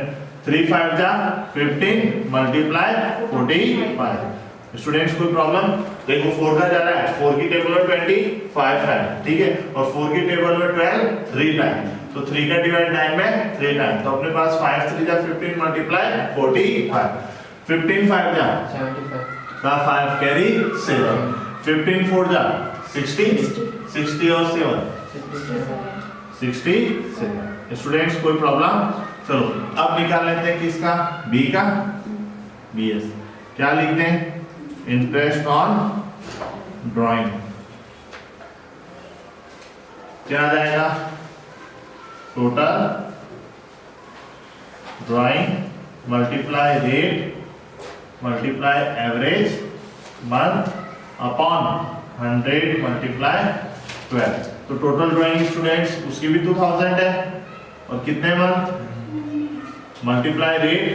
3 5 जा 15 मल्टीप्लाई 45। स्टूडेंट्स कोई प्रॉब्लम देखो 4 का जा रहा है 4 की टेबल में 25 टाइम ठीक है और 4 की टेबल में 12 3 टाइम तो 3 का डिवाइड 9 में 3 टाइम तो अपने पास 5 3 जा 15 मल्टीप्लाई 45 15 5 जा 5 कैरी 7 15 4 जा 60 और 7 67। स्टूडेंट्स कोई प्रॉब्लम चलो अब निकाल लेते हैं किसका बी का बीएस। क्या लिखते हैं इंटरेस्ट ऑन ड्राइंग क्या आ जाएगा total drawing multiply rate multiply average month upon 100 multiply 12। तो टोटल ड्राइंग स्टूडेंट्स उसकी भी 2000 है और कितने मंथ मल्टीप्लाई रेट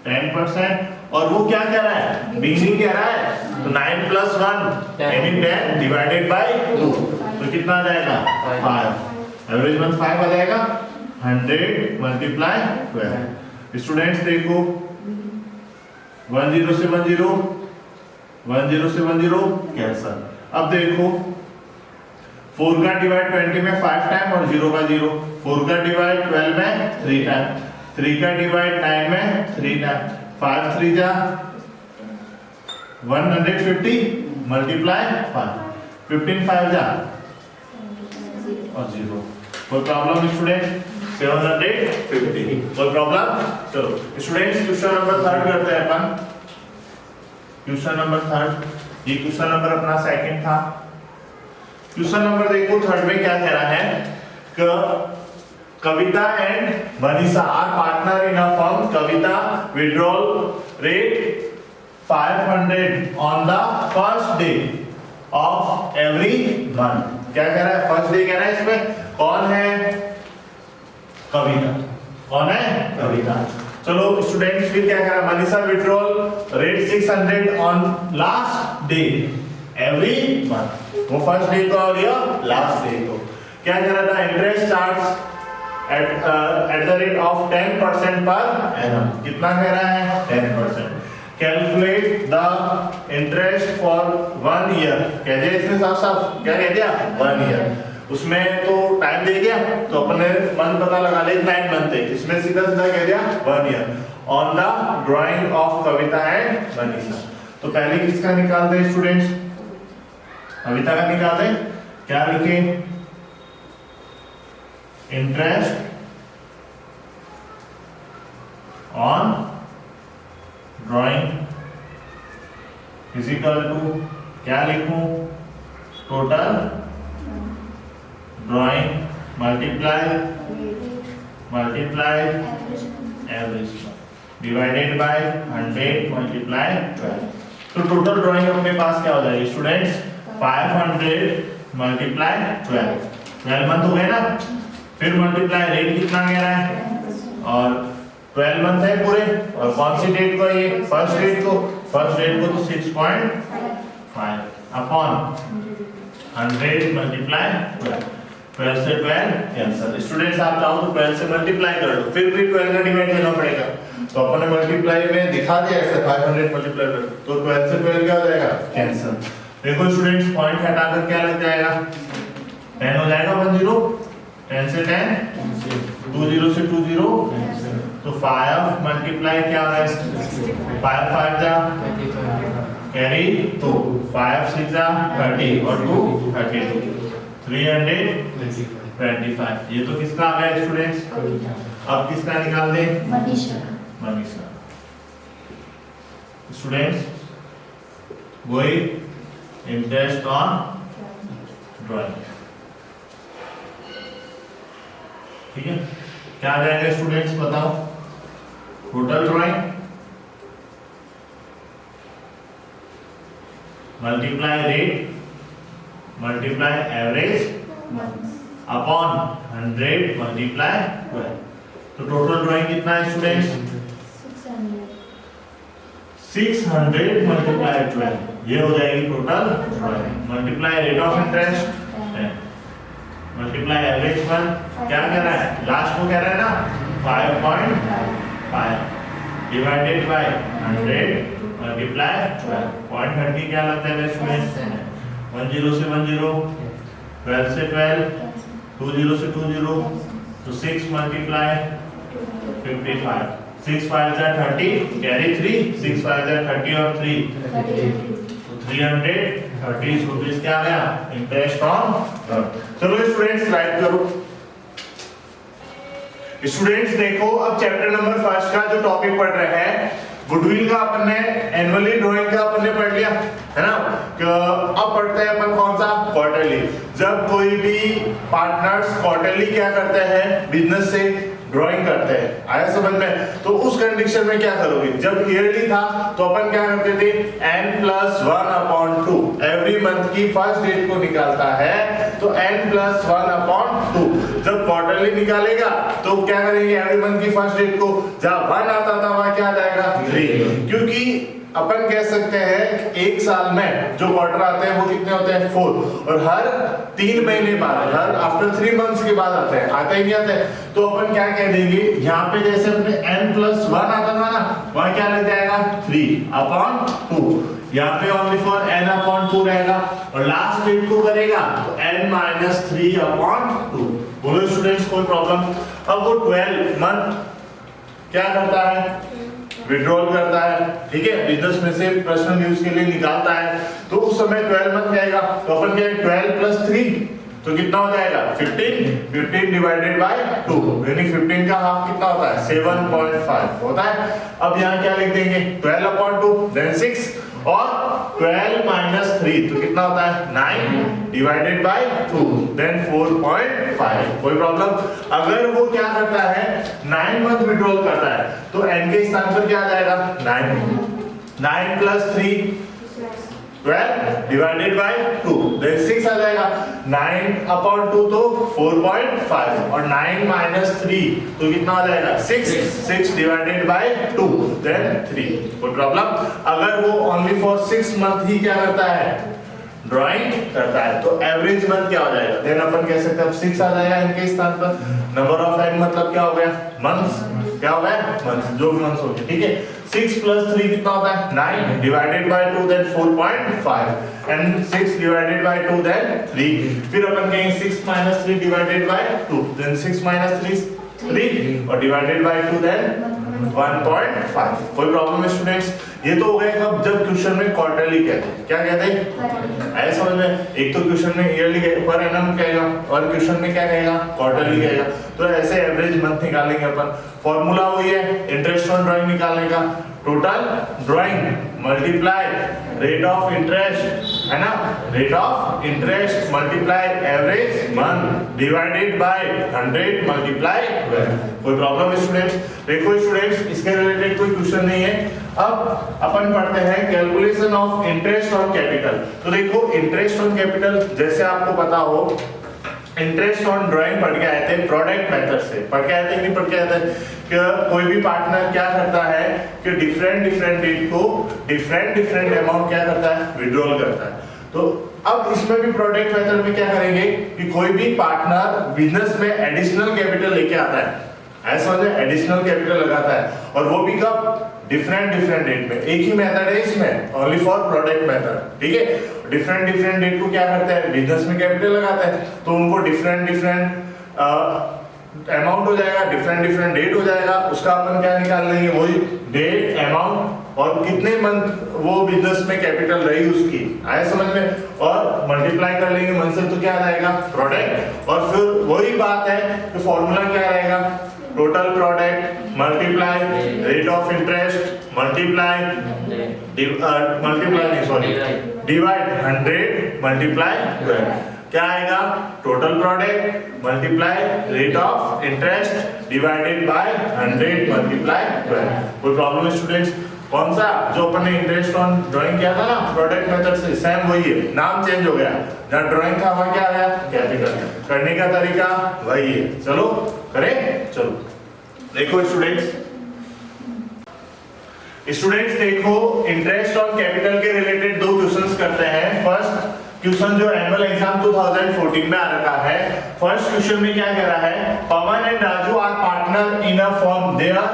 10% और वो क्या कह रहा है बिगिनिंग कह रहा है तो 9 + 1 यानी 10 डिवाइडेड बाय 2 तो कितना आ जाएगा 5 एवरेज मंथ 5 आ जाएगा 100 मल्टीप्लाई 12। स्टूडेंट्स देखो 10 से 10 से 10 कैंसल। अब देखो 4 का डिवाइड 20 में 5 टाइम और 0 का 0 4 का डिवाइड 12 में 3 टाइम 3 का डिवाइड 9 में 3 टाइम 5 3 जा 150 मल्टीप्लाई 5 15 5 जा और 0 कोई प्रॉब्लम स्टूडेंट 750 कोई प्रॉब्लम। चलो स्टूडेंट्स क्वेश्चन नंबर 3 करते हैं अपन। क्वेश्चन नंबर 3 ये क्वेश्चन नंबर अपना सेकंड था। क्वेश्चन नंबर देखो 3 में क्या कह रहा है कि Kavita and Manisha are partner in a firm. Kavita withdrawal rate 500 on the first day of every month. क्या कह रहा है? फर्स्ट डे कह रहा है इसमें। कौन है? कविता। कौन है? कविता। चलो स्टूडेंट्स, फिर क्या कह रहा है? Manisha withdrawal rate 600 on last day every month. वो फर्स्ट डे को और ये लास्ट डे को। क्या कह रहा था? Interest charge at the rate of 10% per annum। कितना कह रहा है? 10%। Calculate the interest for 1 year। कह दिया इसने साफ साफ, क्या कह दिया? 1 year। उसमें तो टाइम दे दिया, तो अपने मंथ पता लगा ले, 9 मंथ है। इसमें सीधा सीधा कह दिया 1 year on the drawing of Kavita and Manisha. तो पहले किसका निकालते हैं स्टूडेंट्स? कविता का निकालते हैं। क्या लिखे? Interest on drawing physical to, क्या लिखूं? Total drawing multiply average divided by 100 multiply 12। तो टोटल ड्राइंग अपने पास क्या हो जाएगी स्टूडेंट्स? 500 मल्टीप्लाई 12 मंथ हो गए ना। फिर मल्टीप्लाई रेट कितना कह रहा है? और 12 मंथ है पूरे। और कौन सी डेट को? ये फर्स्ट डेट को। फर्स्ट डेट को तो 6.5 अपॉन 100 मल्टीप्लाई 12। 12 से 12 कैंसिल। स्टूडेंट्स आप चाहो तो 12 से मल्टीप्लाई कर लो, फिर भी 12 का डिवाइड करना पड़ेगा। तो अपन ने मल्टीप्लाई में दिखा दिया ऐसे 500 मल्टीप्लाई कर, तो 12 से 12 क्या हो जाएगा? कैंसिल। देखो स्टूडेंट्स, पॉइंट हटाकर क्या लग जाएगा? 10 हो जाएगा। 10 10 से 10 20 से 20 तो 5 मल्टीप्लाई क्या हो रहा है? 5 5 जा कैरी 2, 5 6 जा 30 और 2 32, 325। ये तो किसका आ गया स्टूडेंट्स? अब किसका निकाल दें? मनीषा। मनीषा। स्टूडेंट्स, वही इंटरेस्ट ऑन ड्राइंग। ठीक है, क्या आ जाएगा स्टूडेंट्स बताओ? Total drawing multiply rate multiply average upon 100 multiply 12। तो टोटल ड्राइंग कितना है स्टूडेंट्स? 600 मल्टीप्लाई 12। ये हो जाएगी total drawing. Multiply rate of interest multiply average पर क्या कह रहा है? लास्ट को कह रहा है ना 5.5 डिवाइडेड बाय 100 मल्टीप्लाई 12। 0.30 क्या लगता है स्टूडेंट्स? 10 से 10, 12 से 12, 20 से 20, तो 6 मल्टीप्लाई 55। 6 5 जा 30 कैरी 3, 6 5 जा 30 और 3 330 रुपीज क्या आ गया? Interest on. चलो स्टूडेंट्स राइट करो। स्टूडेंट्स देखो, अब चैप्टर नंबर 1 का जो टॉपिक पढ़ रहे हैं, गुडविल का अपन ने एनुअली ड्राइंग का अपन ने पढ़ लिया है ना। अब पढ़ते हैं अपन कौन सा? क्वार्टरली। जब कोई भी पार्टनर्स क्वार्टरली क्या करते हैं? बिजनेस से ड्राइंग करते हैं। आया समझ में? तो उस कंडीशन में क्या करोगे? जब ईयरली था तो अपन क्या करते थे? n+1/2 एवरी मंथ की फर्स्ट डेट को निकालता है, तो n+1/2। जब क्वार्टरली निकालेगा तो क्या करेंगे? एवरी मंथ की फर्स्ट डेट को जहां 1 आता था वहां क्या आ जाएगा? 3। क्योंकि अपन कह सकते हैं एक साल में जो क्वार्टर आते हैं वो कितने होते हैं? 4। और हर 3 महीने बाद, हर आफ्टर 3 मंथ्स के बाद आते हैं, आते ही नहीं आते। तो अपन क्या कह देंगे? यहाँ पे जैसे अपने n+1 आता था ना, वहां क्या लग जाएगा? 3/2। यहाँ पे ओनली फॉर n/2 रहेगा। और लास्ट डेट को करेगा तो n-3/2। बोलो स्टूडेंट्स, कोई प्रॉब्लम? अब वो 12 मंथ क्या करता है? विड्रॉल करता है। ठीक है, बिजनेस में से पर्सनल यूज के लिए निकालता है, तो उस समय 12 मंथ जाएगा। तो अपन क्या 12 + 3 तो कितना हो जाएगा? 15। 15 डिवाइडेड बाय 2 यानी 15 का हाफ कितना होता है? 7.5 होता है। अब यहाँ क्या लिख देंगे? 12/2 देन 6 और 12 माइनस 3 तो कितना होता है 9 डिवाइडेड बाय 2 देन 4.5। कोई प्रॉब्लम? अगर वो क्या करता है 9 मंथ विड्रॉल करता है तो n के स्थान पर क्या आ जाएगा 9 प्लस 3 12 डिवाइडेड बाय 2 देन 6 आ जाएगा 9 अपॉन 2 तो 4.5 और 9 माइनस 3 तो कितना आ जाएगा 6 डिवाइडेड बाय 2 देन 3। कोई प्रॉब्लम? अगर वो ओनली फॉर 6 मंथ ही क्या करता है ड्राइंग करता है तो एवरेज मंथ क्या हो जाएगा देन अपन कह सकते हैं 6 आ जाएगा इनके स्थान पर। नंबर ऑफ n मतलब क्या हो गया मंथ्स, क्या हो गया मंथ्स, जो भी मंथ्स हो गए। ठीक है 6 प्लस 3 कितना होता है 9 divided by 2 then 4.5 and 6 divided by 2 then 3। फिर अपन कहेंगे 6 minus 3 divided by 2 then 6 minus 3 और डिवाइडेड बाय 2 देन 1.5। कोई प्रॉब्लम है स्टूडेंट्स? ये तो हो गया कब जब क्वेश्चन में क्वार्टरली कहते हैं। क्या कहते हैं ऐसे समझ में? एक तो क्वेश्चन में ईयरली पर एनम कहेगा और क्वेश्चन में क्या कहेगा क्वार्टरली कहेगा। तो ऐसे एवरेज मंथ निकालेंगे अपन। फॉर्मूला वही है इंटरेस्ट ऑन ड्राइंग निकालने का, total drawing multiply rate of interest, है ना, rate of interest multiply average month divided by 100 multiply 12। कोई प्रॉब्लम है स्टूडेंट्स? देखो स्टूडेंट्स इसके रिलेटेड कोई क्वेश्चन नहीं है। अब अपन पढ़ते हैं calculation of interest on capital. तो देखो इंटरेस्ट ऑन कैपिटल जैसे आपको पता हो इंटरेस्ट ऑन ड्राइंग पढ़ के आए थे प्रोडक्ट मेथड से। पढ़ के आए थे नहीं पढ़ के आए थे कि कोई भी पार्टनर क्या करता है कि डिफरेंट डेट को डिफरेंट अमाउंट क्या करता है विड्रॉल करता है। तो अब इसमें भी प्रोडक्ट मेथड में क्या करेंगे कि कोई भी पार्टनर बिजनेस में एडिशनल कैपिटल लेके आता है, ऐसा होता है एडिशनल कैपिटल लगाता है और वो भी कब डिफरेंट डेट में। एक ही मेथड है इसमें ओनली फॉर प्रोडक्ट मेथड। ठीक है डिफरेंट डेट को क्या करते हैं बिजनेस में कैपिटल लगाते हैं तो उनको डिफरेंट अमाउंट हो जाएगा, डिफरेंट डेट हो जाएगा। उसका अपन क्या निकाल लेंगे वही डेट अमाउंट और कितने मंथ वो बिजनेस में कैपिटल रही उसकी, आया समझ में, और मल्टीप्लाई कर लेंगे मंथ से तो क्या आ जाएगा प्रोडक्ट। और फिर वही बात है कि फॉर्मूला क्या रहेगा total product multiply rate of interest multiply divide 100 multiply 12। क्या आएगा total product multiply rate of interest divided by 100 multiply 12। कोई प्रॉब्लम है स्टूडेंट्स? कौन सा जो अपन ने इंटरेस्ट ऑन ड्राइंग किया था ना प्रोडक्ट मेथड से सेम वही है, नाम चेंज हो गया। जहाँ ड्राइंग था वहाँ क्या आया कैपिटल, करने का तरीका वही है। चलो करें, चलो देखो स्टूडेंट्स देखो इंटरेस्ट ऑन कैपिटल के रिलेटेड दो क्वेश्चंस करते हैं। फर्स्ट क्वेश्चन जो एनुअल एग्जाम 2014 में आ रखा है, फर्स्ट क्वेश्चन में क्या कह रहा है Pawan and Raju are partner in a firm, they are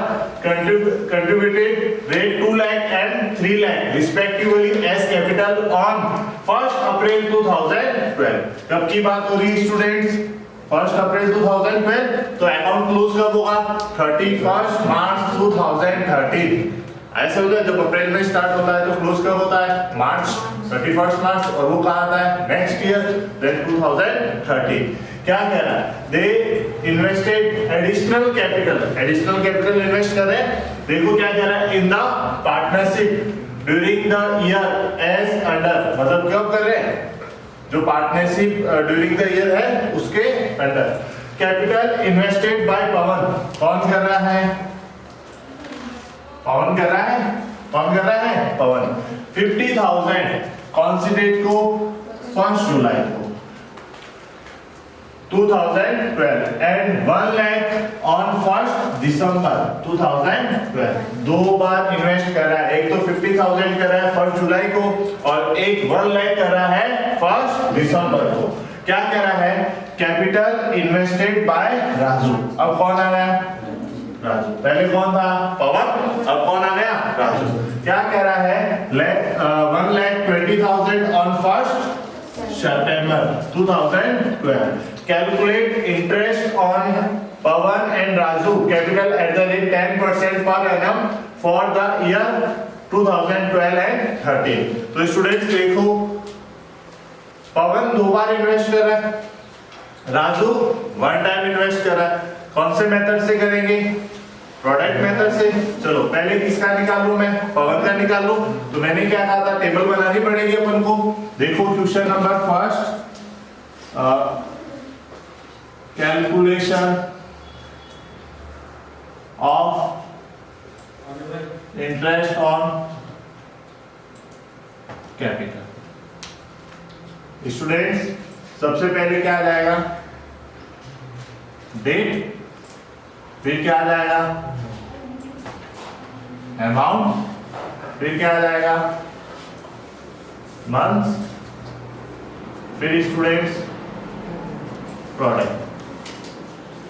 contributed rate 2 lakh and 3 lakh respectively as capital on 1st April 2012। कब की बात हो रही है स्टूडेंट्स 1st अप्रैल 2012। तो अकाउंट क्लोज कब होगा 31 मार्च 2013। ऐसे होता है जब अप्रैल में स्टार्ट होता है तो क्लोज कब होता है मार्च 31 मार्च और वो कहाँ आता है नेक्स्ट ईयर देन 2013। क्या कह रहा है they invested additional capital invest कर रहे हैं। देखो क्या कह रहा है in the partnership during the year as under, मतलब कब कर रहे हैं जो पार्टनरशिप ड्यूरिंग द ईयर है उसके अंडर। कैपिटल इन्वेस्टेड बाय पवन, कौन कर रहा है पवन कर रहा है पवन 50,000 कौन सी डेट को 1 जुलाई को 2012 एंड 1 लाख ऑन 1 दिसंबर 2012। दो बार इन्वेस्ट कर रहा है, एक तो 50,000 कर रहा है 1 जुलाई को और एक 1 लाख कर रहा है 1 दिसंबर को। क्या कह रहा है कैपिटल इन्वेस्टेड बाय राजू। अब कौन आ गया राजू, पहले कौन था पवन, अब कौन आ गया राजू। क्या कह रहा है 1,20,000 on 1 September 2012। Calculate interest on Pawan and Raju capital at the rate 10% per annum for the year 2012 and 13। तो स्टूडेंट्स देखो पवन 2 बार इन्वेस्ट कर रहा है, राजू 1 टाइम इन्वेस्ट कर रहा है। कौन से मेथड से करेंगे प्रोडक्ट मेथड से। चलो पहले किसका निकालूं मैं, पवन का निकालूं। तो मैंने क्या कहा था, टेबल बनानी पड़ेगी अपन को। देखो question number first, calculation of interest on capital. Students सबसे पहले क्या आ जाएगा, डेट, फिर क्या आ जाएगा अमाउंट, फिर क्या आ जाएगा मंथ्स, फिर स्टूडेंट्स प्रोडक्ट।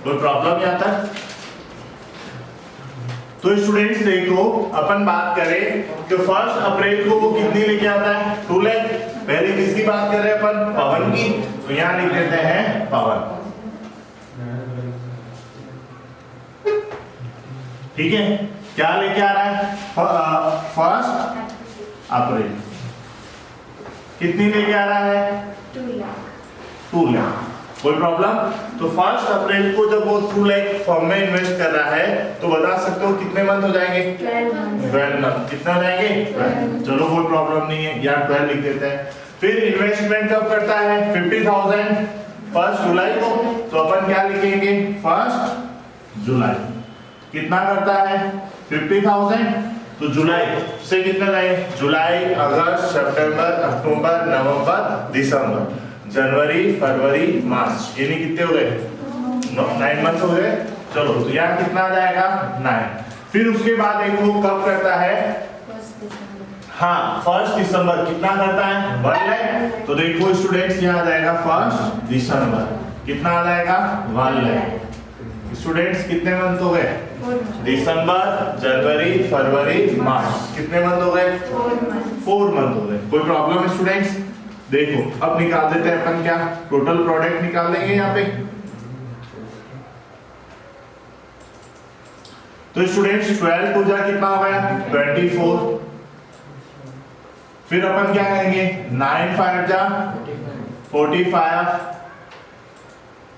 कोई प्रॉब्लम यहाँ तक? तो स्टूडेंट्स देखो अपन बात करें तो 1 अप्रैल को वो कितनी लेके आता है, 2 लाख। पहले किसकी बात कर रहे हैं अपन, पवन की। तो यहां लिख देते हैं पवन, ठीक है। क्या लेके आ रहा है, 1 अप्रैल कितनी लेके आ रहा है, 2 लाख। 2 लाख। कोई प्रॉब्लम? तो 1 अप्रैल को जब वो 2 लाख फॉर्म में इन्वेस्ट कर रहा है तो बता सकते हो कितने मंथ हो जाएंगे, 12 months। 12 मंथ। कितना हो जाएंगे, 12। चलो कोई प्रॉब्लम नहीं है, यहाँ 12 लिख देते हैं। फिर इन्वेस्टमेंट कब करता है, 50,000 1 जुलाई को। तो अपन क्या लिखेंगे, 1 जुलाई। कितना करता है, 50,000। तो जुलाई से कितना जाए, जुलाई, अगस्त, सितंबर, अक्टूबर, नवंबर, दिसंबर, जनवरी, फरवरी, मार्च, यानी कितने हो गए, 9 मंथ हो गए। चलो तो यहाँ कितना आ जाएगा, 9। फिर उसके बाद देखो कब करता है, 1 दिसंबर। हाँ 1 दिसंबर। कितना करता है, 1 लाख। तो देखो स्टूडेंट्स यहाँ आ जाएगा 1 दिसंबर, कितना आ जाएगा, 1 लाख। स्टूडेंट्स कितने मंथ हो गए, 4 months। दिसंबर, जनवरी, फरवरी, मार्च, कितने मंथ हो गए, 4 months। 4 मंथ हो गए। कोई प्रॉब्लम है स्टूडेंट्स? देखो अब निकाल देते हैं अपन, क्या टोटल प्रोडक्ट निकाल देंगे यहाँ पे। तो स्टूडेंट्स 12 को जा कितना हो गया, 24। फिर अपन क्या करेंगे, 9 5 जा 45,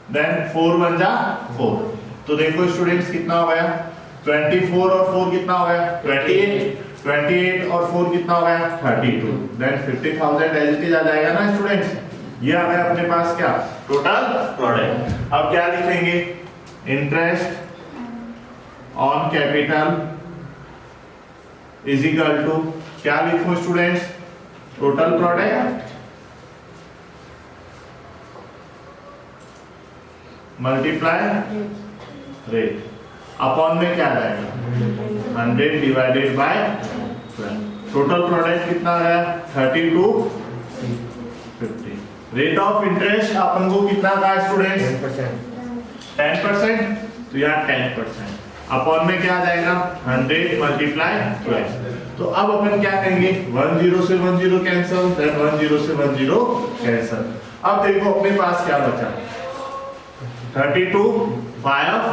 देन 4 1 जा 4। तो देखो स्टूडेंट्स कितना हो गया, 24 और 4 कितना हो गया, 28। 28 और 4 कितना हो गया, 32। देन 50,000 एज इट इज आ जाएगा ना स्टूडेंट्स। ये आ गया अपने पास क्या, टोटल प्रोडक्ट। अब क्या लिखेंगे, interest on capital is equal to, क्या लिखो students, total product multiply rate upon में क्या आ जाएगा, 100 डिवाइडेड बाय 12। टोटल प्रोडक्ट कितना आया, 32 50। रेट ऑफ इंटरेस्ट अपन को कितना का स्टूडेंट्स, 10%। तो यहाँ 10% अपॉन में क्या आ जाएगा, 100 मल्टीप्लाई 12। तो अब अपन क्या करेंगे, 10 से 10 कैंसिल, देन 10 से 10 कैंसिल। अब देखो अपने पास क्या बचा, 32 5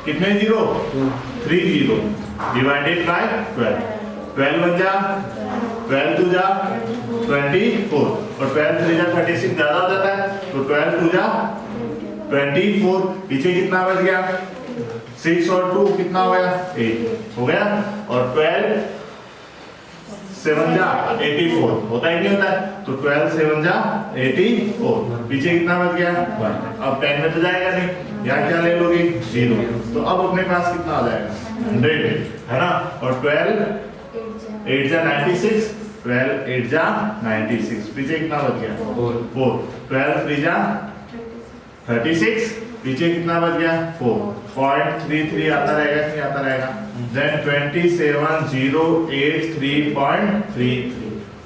कितने 0, 3 0 डिवाइडेड बाय 12। 12 1 जा 12 2 जा 24 और 12 3 जा 36 ज्यादा हो जाता है। तो 12 2 जा 24, पीछे कितना बच गया, 6 और 2 कितना हो गया, 8 हो गया। और 12 7 जा 84 होता है नहीं होता है। तो 12 7 जा 84, पीछे कितना बच गया 1। अब 10 में तो जाएगा नहीं, यहाँ क्या ले लोगे 0। तो अब अपने पास कितना आ जाएगा 100 है ना। और 12 8 जा 96, 12 8 जा 96, पीछे कितना बच गया 4। 12 3 जा 36, पीछे कितना बच गया 4। 0.33 आता रहेगा कि नहीं आता रहेगा। देन 27083.33।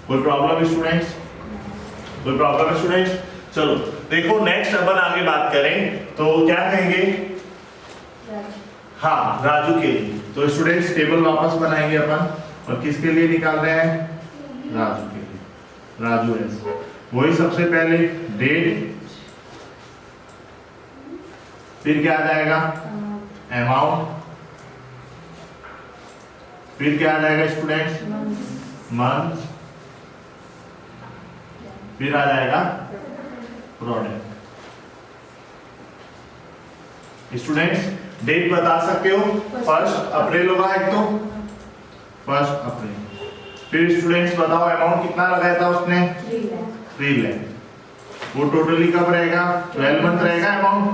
कोई प्रॉब्लम स्टूडेंट्स, कोई प्रॉब्लम स्टूडेंट्स? चलो देखो नेक्स्ट अपन आगे बात करें तो क्या कहेंगे, हाँ राजू के लिए। तो स्टूडेंट्स टेबल वापस बनाएंगे अपन, और किसके लिए निकाल रहे हैं, राजू के लिए। राजू है वही, सबसे पहले डेट, फिर क्या आ जाएगा अमाउंट, फिर क्या आ जाएगा स्टूडेंट्स मंथ, फिर आ जाएगा प्रोडक्ट। स्टूडेंट्स डेट बता सकते हो? 1 अप्रैल होगा एक तो, 1 अप्रैल। फिर स्टूडेंट्स बताओ अमाउंट कितना लगाया था उसने? 3 लाख। वो टोटली कब रहेगा? 12 मंथ रहेगा अमाउंट।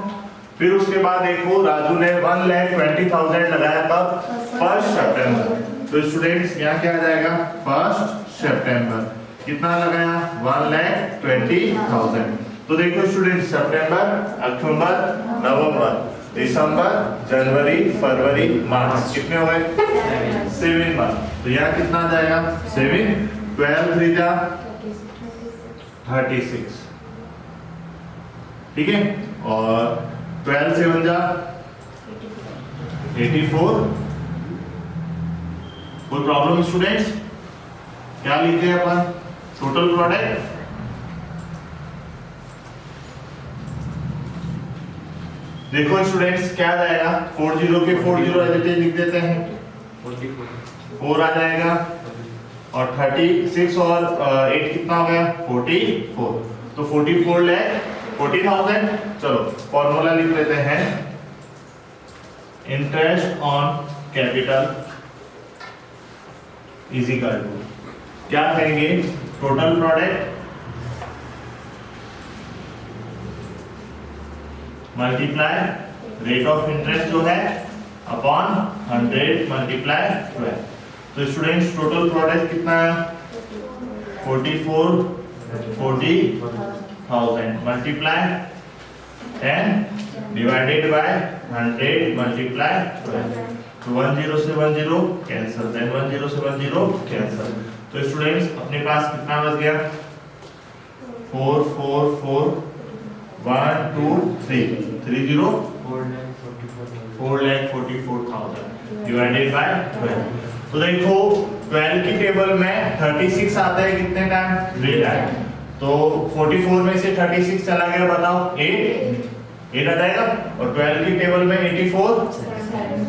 फिर उसके बाद देखो राजू ने 1,20,000 लगाया कब? 1 सितंबर। तो स्टूडेंट्स यहाँ क्या आ जाएगा? 1 सितंबर कितना लगाया? 1,20,000। तो देखो स्टूडेंट्स सितंबर, अक्टूबर, नवंबर, दिसंबर, जनवरी, फरवरी, मार्च, कितने हो गए? 7 मंथ। तो यहाँ कितना आ जाएगा? 7, 12 3 जा 36, ठीक है, और 12 7 जा 84। कोई प्रॉब्लम स्टूडेंट्स? क्या लिखते हैं अपन? टोटल प्रोडक्ट देखो स्टूडेंट्स क्या जाएगा? 40 के 40 एज इट इज लिख देते हैं, 4 आ जाएगा, और 36 और 8 कितना हो गया? 44। तो 44 लाख 40,000। चलो फॉर्मूला लिख लेते हैं, interest on capital is equal to क्या करेंगे? Total product multiply rate of interest जो है अपॉन 100 मल्टीप्लाई 12। तो स्टूडेंट्स टोटल प्रोडक्ट कितना है? 40,000 मल्टीप्लाई 10 डिवाइडेड बाय 100 मल्टीप्लाई 12। तो 10 से 10 कैंसिल, देन 10 से 10 कैंसिल। तो स्टूडेंट्स अपने पास कितना बच गया? 4 4 4 1 2 3 30 4,44,000 डिवाइडेड बाय 12। तो देखो 12 की टेबल में 36 आता है कितने टाइम? 3 टाइम। तो 44 में से 36 चला गया, बताओ 8 आ जाएगा, और 12 की टेबल में 84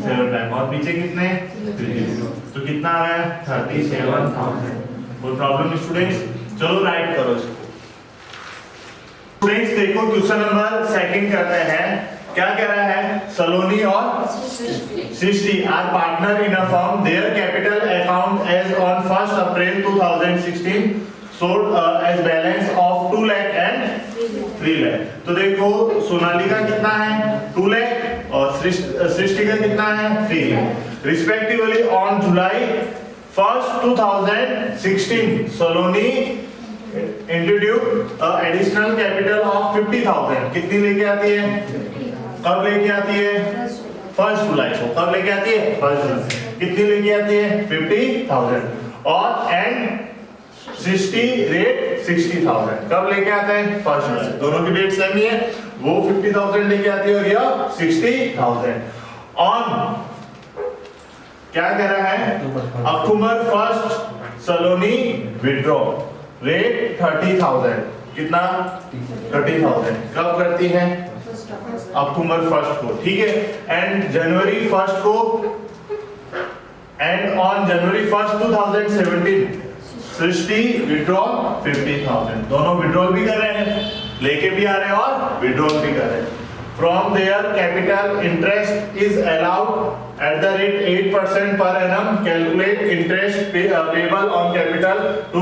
7 टाइम, और पीछे कितने? 3। तो कितना आ गया? 37,000। कोई प्रॉब्लम स्टूडेंट्स? चलो राइट करो इसको। स्टूडेंट्स देखो क्वेश्चन नंबर सेकंड करते हैं। क्या कह रहा है? सलोनी और Srishti are partner in a firm, their capital account as on 1 April 2016 showed as balance of 2 lakh and 3 lakh। तो देखो सोनाली का कितना है? 2 लाख, और सृष्टि का कितना है? 3 lakh respectively. On July 1 2016 Saloni introduce additional capital of 50,000। कितनी लेके आती है? कब लेके आती है? 1 जुलाई को। कब लेके आती है? 1 जुलाई। कितनी लेके आती है? 50,000। और एंड 60 रेट 60,000 कब लेके आते हैं? 1 जुलाई। दोनों की डेट सेम ही है, वो 50,000 लेके आती है और यह 60,000। ऑन क्या कह रहा है? अक्टूबर 1 सलोनी विड्रॉ रेट 30,000। कितना? 30,000 कब करती है? अक्टूबर 1 को, ठीक है। एंड जनवरी 1 को, and on January 1 2017 Srishti withdraw 50,000। दोनों विड्रॉल भी कर रहे हैं, लेके भी आ रहे हैं और विड्रॉल भी कर रहे हैं। From their capital interest is allowed at the rate 8% per annum. Calculate interest payable on capital to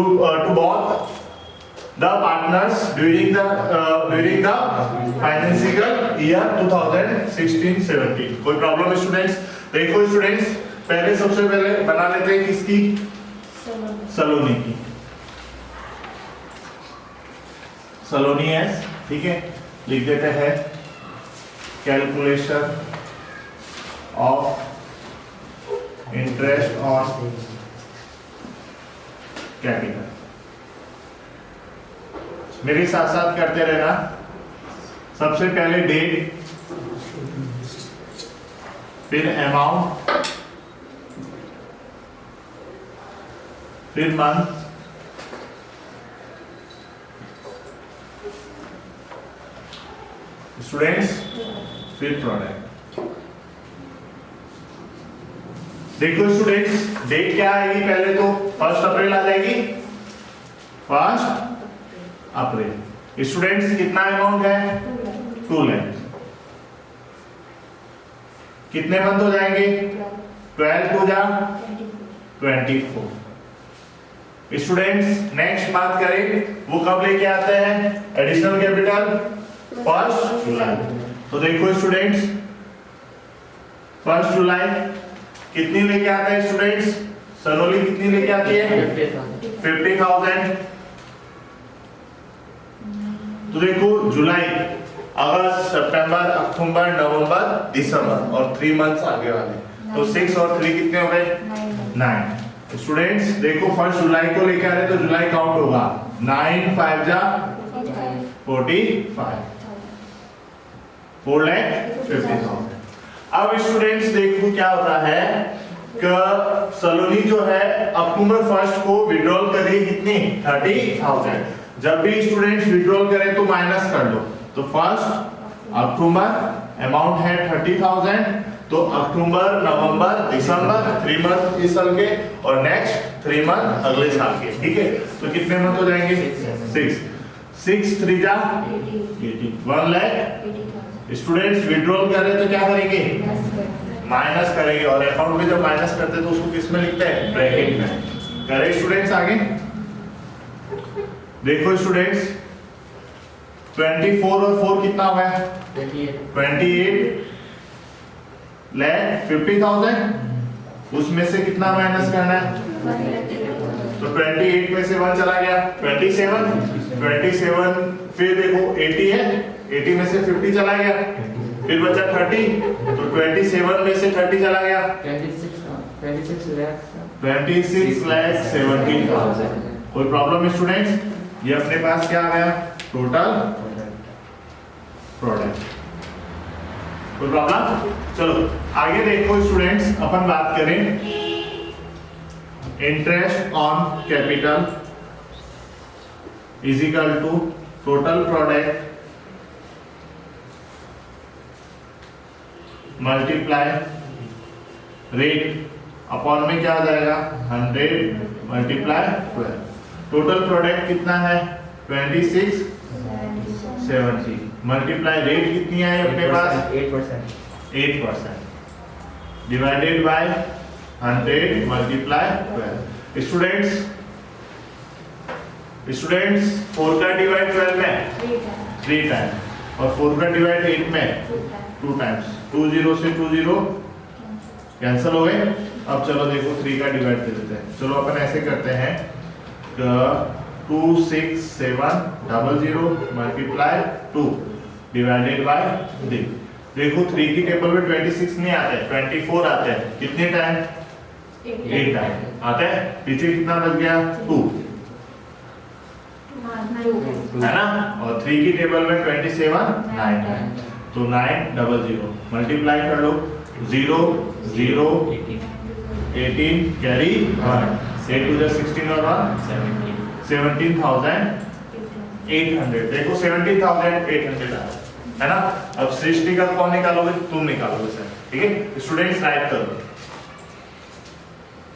both the partners during the financial year 2016-17। कोई प्रॉब्लम स्टूडेंट्स? देखो स्टूडेंट्स पहले सबसे पहले बना लेते हैं किसकी? सलोनी की। सलोनी एस, ठीक है, लिख देते हैं calculation of interest on capital. मेरे साथ साथ करते रहना। सबसे पहले डेट, फिर अमाउंट, फिर मंथ, स्टूडेंट्स, फिर प्रोडक्ट। देखो स्टूडेंट्स डेट क्या आएगी? पहले तो 1 अप्रैल आ जाएगी, 1 अप्रैल। स्टूडेंट्स कितना अमाउंट है? 2 लाख। कितने मंथ हो जाएंगे? 12 टू जा 24। स्टूडेंट्स नेक्स्ट बात करें, वो कब लेके आते हैं एडिशनल कैपिटल? 1 जुलाई। तो देखो स्टूडेंट्स 1 जुलाई कितनी लेके आता है स्टूडेंट्स? सलोनी कितनी लेके आती है? 50,000। तो देखो जुलाई, अगस्त, सितंबर, अक्टूबर, नवंबर, दिसंबर और 3 मंथ्स आगे वाले, तो 6 और 3 कितने हो गए? 9। स्टूडेंट्स देखो 1 जुलाई को लेके आ रहे तो जुलाई काउंट होगा 9 5 जा 45, 4,50,000। अब स्टूडेंट्स देखो क्या होता है कि सलोनी जो है अक्टूबर 1 को विड्रॉल करी कितनी? 30,000। जब भी स्टूडेंट्स विड्रॉल करें तो माइनस कर लो, तो 1 अक्टूबर अमाउंट है 30,000, तो अक्टूबर, नवंबर, दिसंबर 3 मंथ इस साल के और नेक्स्ट 3 मंथ अगले साल के, ठीक है? तो कितने मंथ हो जाएंगे? 6 3 जा 80, 1 लाख। स्टूडेंट्स विड्रॉल कर रहे तो क्या करेंगे? माइनस करेंगे, और अकाउंट में जब माइनस करते हैं तो उसको किस में लिखते हैं? ब्रैकेट में। करें स्टूडेंट्स आगे देखो स्टूडेंट्स 24 और 4 कितना हुआ है? 28 लाख 50,000। उसमें से कितना माइनस करना है? तो 28 में से 1 चला गया 27, फिर देखो 80 है, 80 में से 50 चला गया, फिर बचा 30, तो 27 में से 30 चला गया 26,70,000। कोई प्रॉब्लम है स्टूडेंट्स? ये अपने पास क्या आ गया? Total product. कोई प्रॉब्लम? चलो आगे देखो स्टूडेंट्स, अपन बात करें interest on capital is equal to total product multiply rate upon में क्या आ जाएगा? 100 मल्टीप्लाई 12। टोटल प्रोडक्ट कितना है? 2670 मल्टीप्लाई रेट कितनी है अपने पास? 8% डिवाइडेड बाय 100 मल्टीप्लाई 12। स्टूडेंट्स 4 का डिवाइड 12 में 3 टाइम और 4 का डिवाइड 8 में 2 टाइम्स। 2 0 से 2 0 कैंसिल हो गए। अब चलो देखो 3 का डिवाइड दे देते हैं। चलो अपन ऐसे करते हैं 26700 मल्टीप्लाई 2 डिवाइडेड बाय 3। देखो 3 की टेबल में 26 नहीं आते, 24 आते हैं। कितने टाइम? 8 टाइम आते हैं। पीछे कितना बच गया? 2 है ना, और 3 की टेबल में 27 9 टाइम, तो 900 मल्टीप्लाई कर लो 0 0 18 कैरी 1 8 टू द 16 और 1 17,800। देखो 17,800 है ना। अब सृष्टि का कौन निकालोगे? तुम निकालोगे सर, ठीक है? स्टूडेंट्स राइट करो।